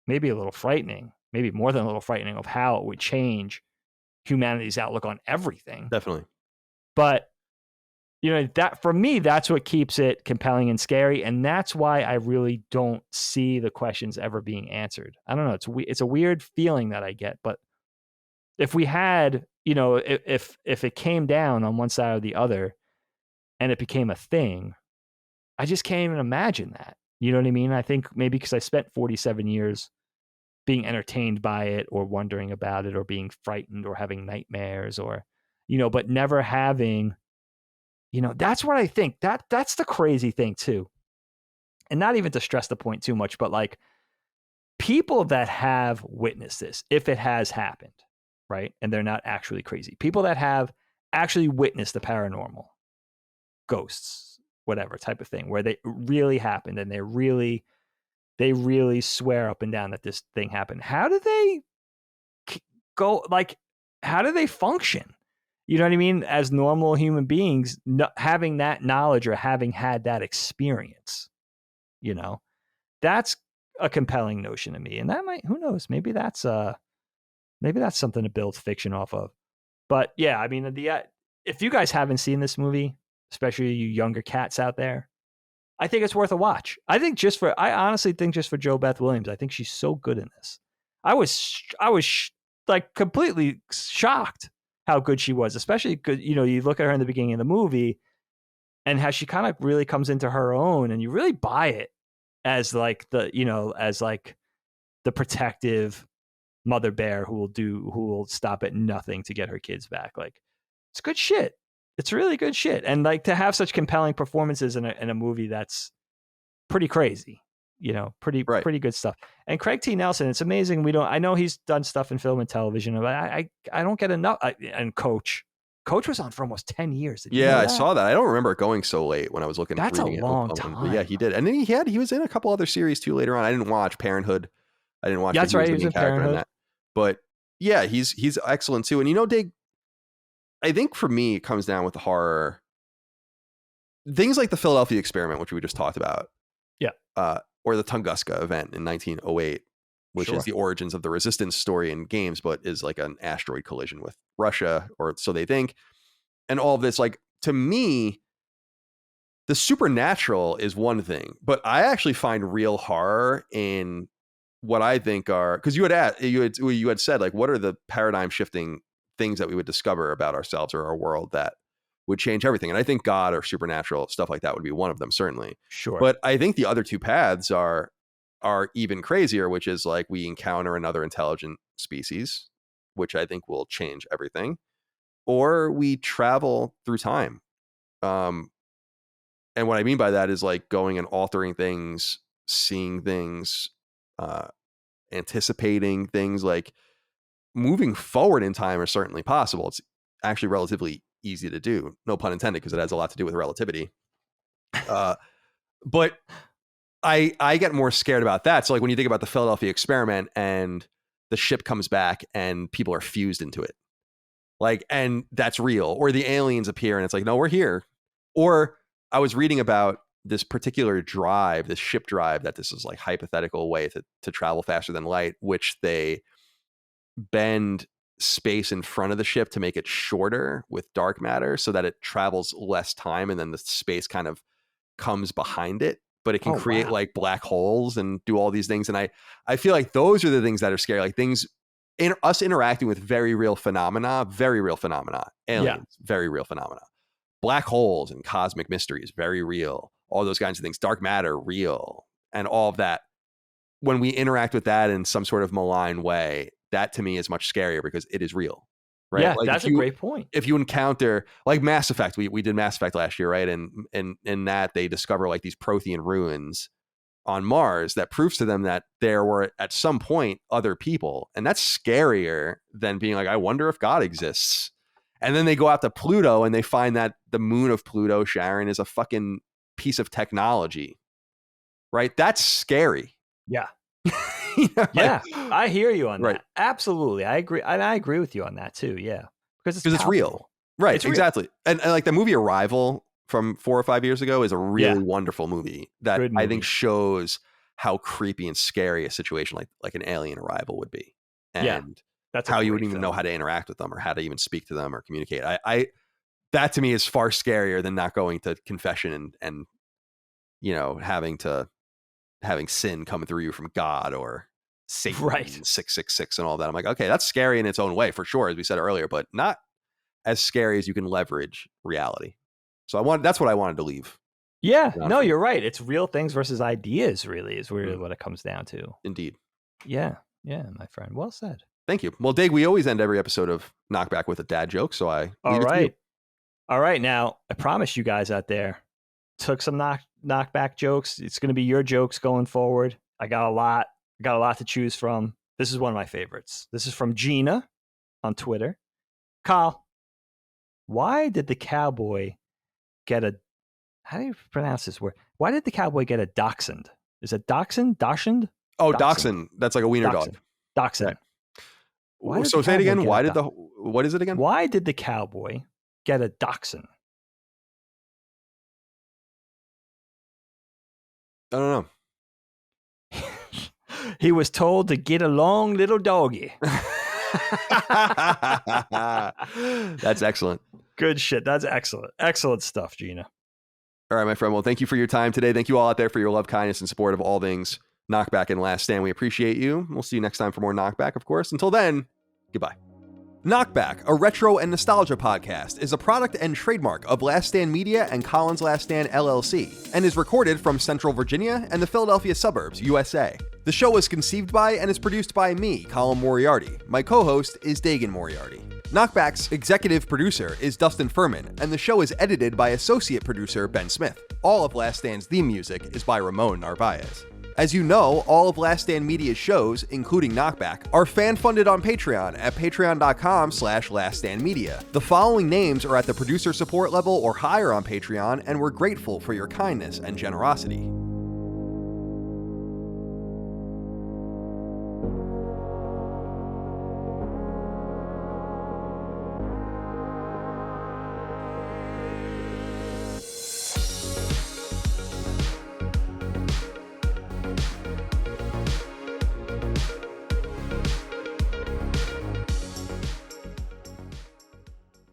maybe a little frightening, maybe more than a little frightening, of how it would change humanity's outlook on everything. Definitely. But that for me, that's what keeps it compelling and scary, and that's why I really don't see the questions ever being answered. I don't know. It's a weird feeling that I get, but if we had if it came down on one side or the other and it became a thing, I just can't even imagine that. You know what I mean? I think maybe because I spent 47 years being entertained by it or wondering about it or being frightened or having nightmares or, but never having, that's what I think. That's the crazy thing too. And not even to stress the point too much, but like people that have witnessed this, if it has happened, right? And they're not actually crazy. People that have actually witnessed the paranormal, ghosts, whatever type of thing, where they really happened and they really swear up and down that this thing happened. How do they go? Like, how do they function? You know what I mean? As normal human beings, having that knowledge or having had that experience, that's a compelling notion to me. And that might, who knows, maybe that's something to build fiction off of. But yeah, I mean, if you guys haven't seen this movie, especially you younger cats out there, I think it's worth a watch. I honestly think just for Jo Beth Williams, I think she's so good in this. I was like completely shocked how good she was, especially good. You look at her in the beginning of the movie and how she kind of really comes into her own and you really buy it as like the protective mother bear who will stop at nothing to get her kids back. Like, it's good shit. It's really good shit. And like to have such compelling performances in a movie that's pretty crazy, pretty good stuff. And Craig T. Nelson, it's amazing. I know he's done stuff in film and television, but I don't get enough. And Coach was on for almost 10 years. Did you know that? I saw that. I don't remember it going so late when I was looking. That's a long time. But yeah, he did. And then he was in a couple other series too later on. I didn't watch Parenthood. I didn't watch. That's right. He was in Parenthood. In that. But yeah, he's excellent too. And Dig, I think for me, it comes down with the horror. Things like the Philadelphia Experiment, which we just talked about. Yeah. Or the Tunguska event in 1908, which is the origins of the resistance story in games, but is like an asteroid collision with Russia, or so they think. And all of this, like, to me, the supernatural is one thing, but I actually find real horror in what I think are, because you had said, like, what are the paradigm shifting things that we would discover about ourselves or our world that would change everything? And I think God or supernatural stuff like that would be one of them, certainly. Sure. But I think the other two paths are even crazier, which is like we encounter another intelligent species, which I think will change everything, or we travel through time. And what I mean by that is like going and altering things, seeing things, anticipating things, like moving forward in time are certainly possible. It's actually relatively easy to do, no pun intended, because it has a lot to do with relativity. But I get more scared about that. So like when you think about the Philadelphia Experiment and the ship comes back and people are fused into it, like, and that's real, or the aliens appear and it's like, no, we're here. Or I was reading about this particular drive, this ship drive, that this is like hypothetical way to travel faster than light, which they bend space in front of the ship to make it shorter with dark matter so that it travels less time, and then the space kind of comes behind it, but it can create like black holes and do all these things. And I feel like those are the things that are scary, like things in us interacting with very real phenomena, aliens, very real phenomena, black holes and cosmic mysteries, very real, all those kinds of things, dark matter, real, and all of that. When we interact with that in some sort of malign way, that to me is much scarier because it is real, right? Yeah, like that's a great point. If you encounter like Mass Effect, we did Mass Effect last year, right? And in that they discover like these Prothean ruins on Mars that proves to them that there were at some point other people, and that's scarier than being like, I wonder if God exists. And then they go out to Pluto and they find that the moon of Pluto, Sharon, is a fucking piece of technology, right? That's scary. Yeah. Yeah, I hear you on that. Absolutely. I agree. And I agree with you on that too. Yeah. Because it's real. Right. It's exactly. Real. And like the movie Arrival from 4 or 5 years ago is a really wonderful movie that I think shows how creepy and scary a situation like an alien arrival would be. And that's how you wouldn't even know how to interact with them or how to even speak to them or communicate. I that to me is far scarier than not going to confession and having sin coming through you from God or Satan Right. 666 and all that. I'm like, okay, that's scary in its own way for sure, as we said earlier, but not as scary as you can leverage reality. So that's what I wanted to leave. Yeah, no, you're right. It's real things versus ideas, really, is really what it comes down to. Indeed. Yeah, my friend. Well said. Thank you. Well, Dig, we always end every episode of Knockback with a dad joke, so I leave it to you. All right. Now, I promise you guys out there, took some knockback jokes. It's going to be your jokes going forward. I got a lot to choose from. This is one of my favorites. This is from Gina on Twitter. Kyle, why did the cowboy get a... How do you pronounce this word? Why did the cowboy get a dachshund? Is it dachshund? Dachshund? Oh, dachshund. That's like a wiener dog. Dachshund. Yeah. So say it again. What is it again? Why did the cowboy get a dachshund? I don't know. He was told to get along, little doggy. That's excellent. Good shit. That's excellent. Excellent stuff, Gina. All right, my friend. Well, thank you for your time today. Thank you all out there for your love, kindness, and support of all things Knockback and Last Stand. We appreciate you. We'll see you next time for more Knockback, of course. Until then, goodbye. Knockback, a retro and nostalgia podcast, is a product and trademark of Last Stand Media and Collins Last Stand LLC, and is recorded from Central Virginia and the Philadelphia suburbs, USA. The show was conceived by and is produced by me, Colin Moriarty. My co-host is Dagan Moriarty. Knockback's executive producer is Dustin Furman, and the show is edited by associate producer Ben Smith. All of Last Stand's theme music is by Ramon Narvaez. As you know, all of Last Stand Media's shows, including Knockback, are fan-funded on Patreon at patreon.com/laststandmedia. The following names are at the producer support level or higher on Patreon, and we're grateful for your kindness and generosity.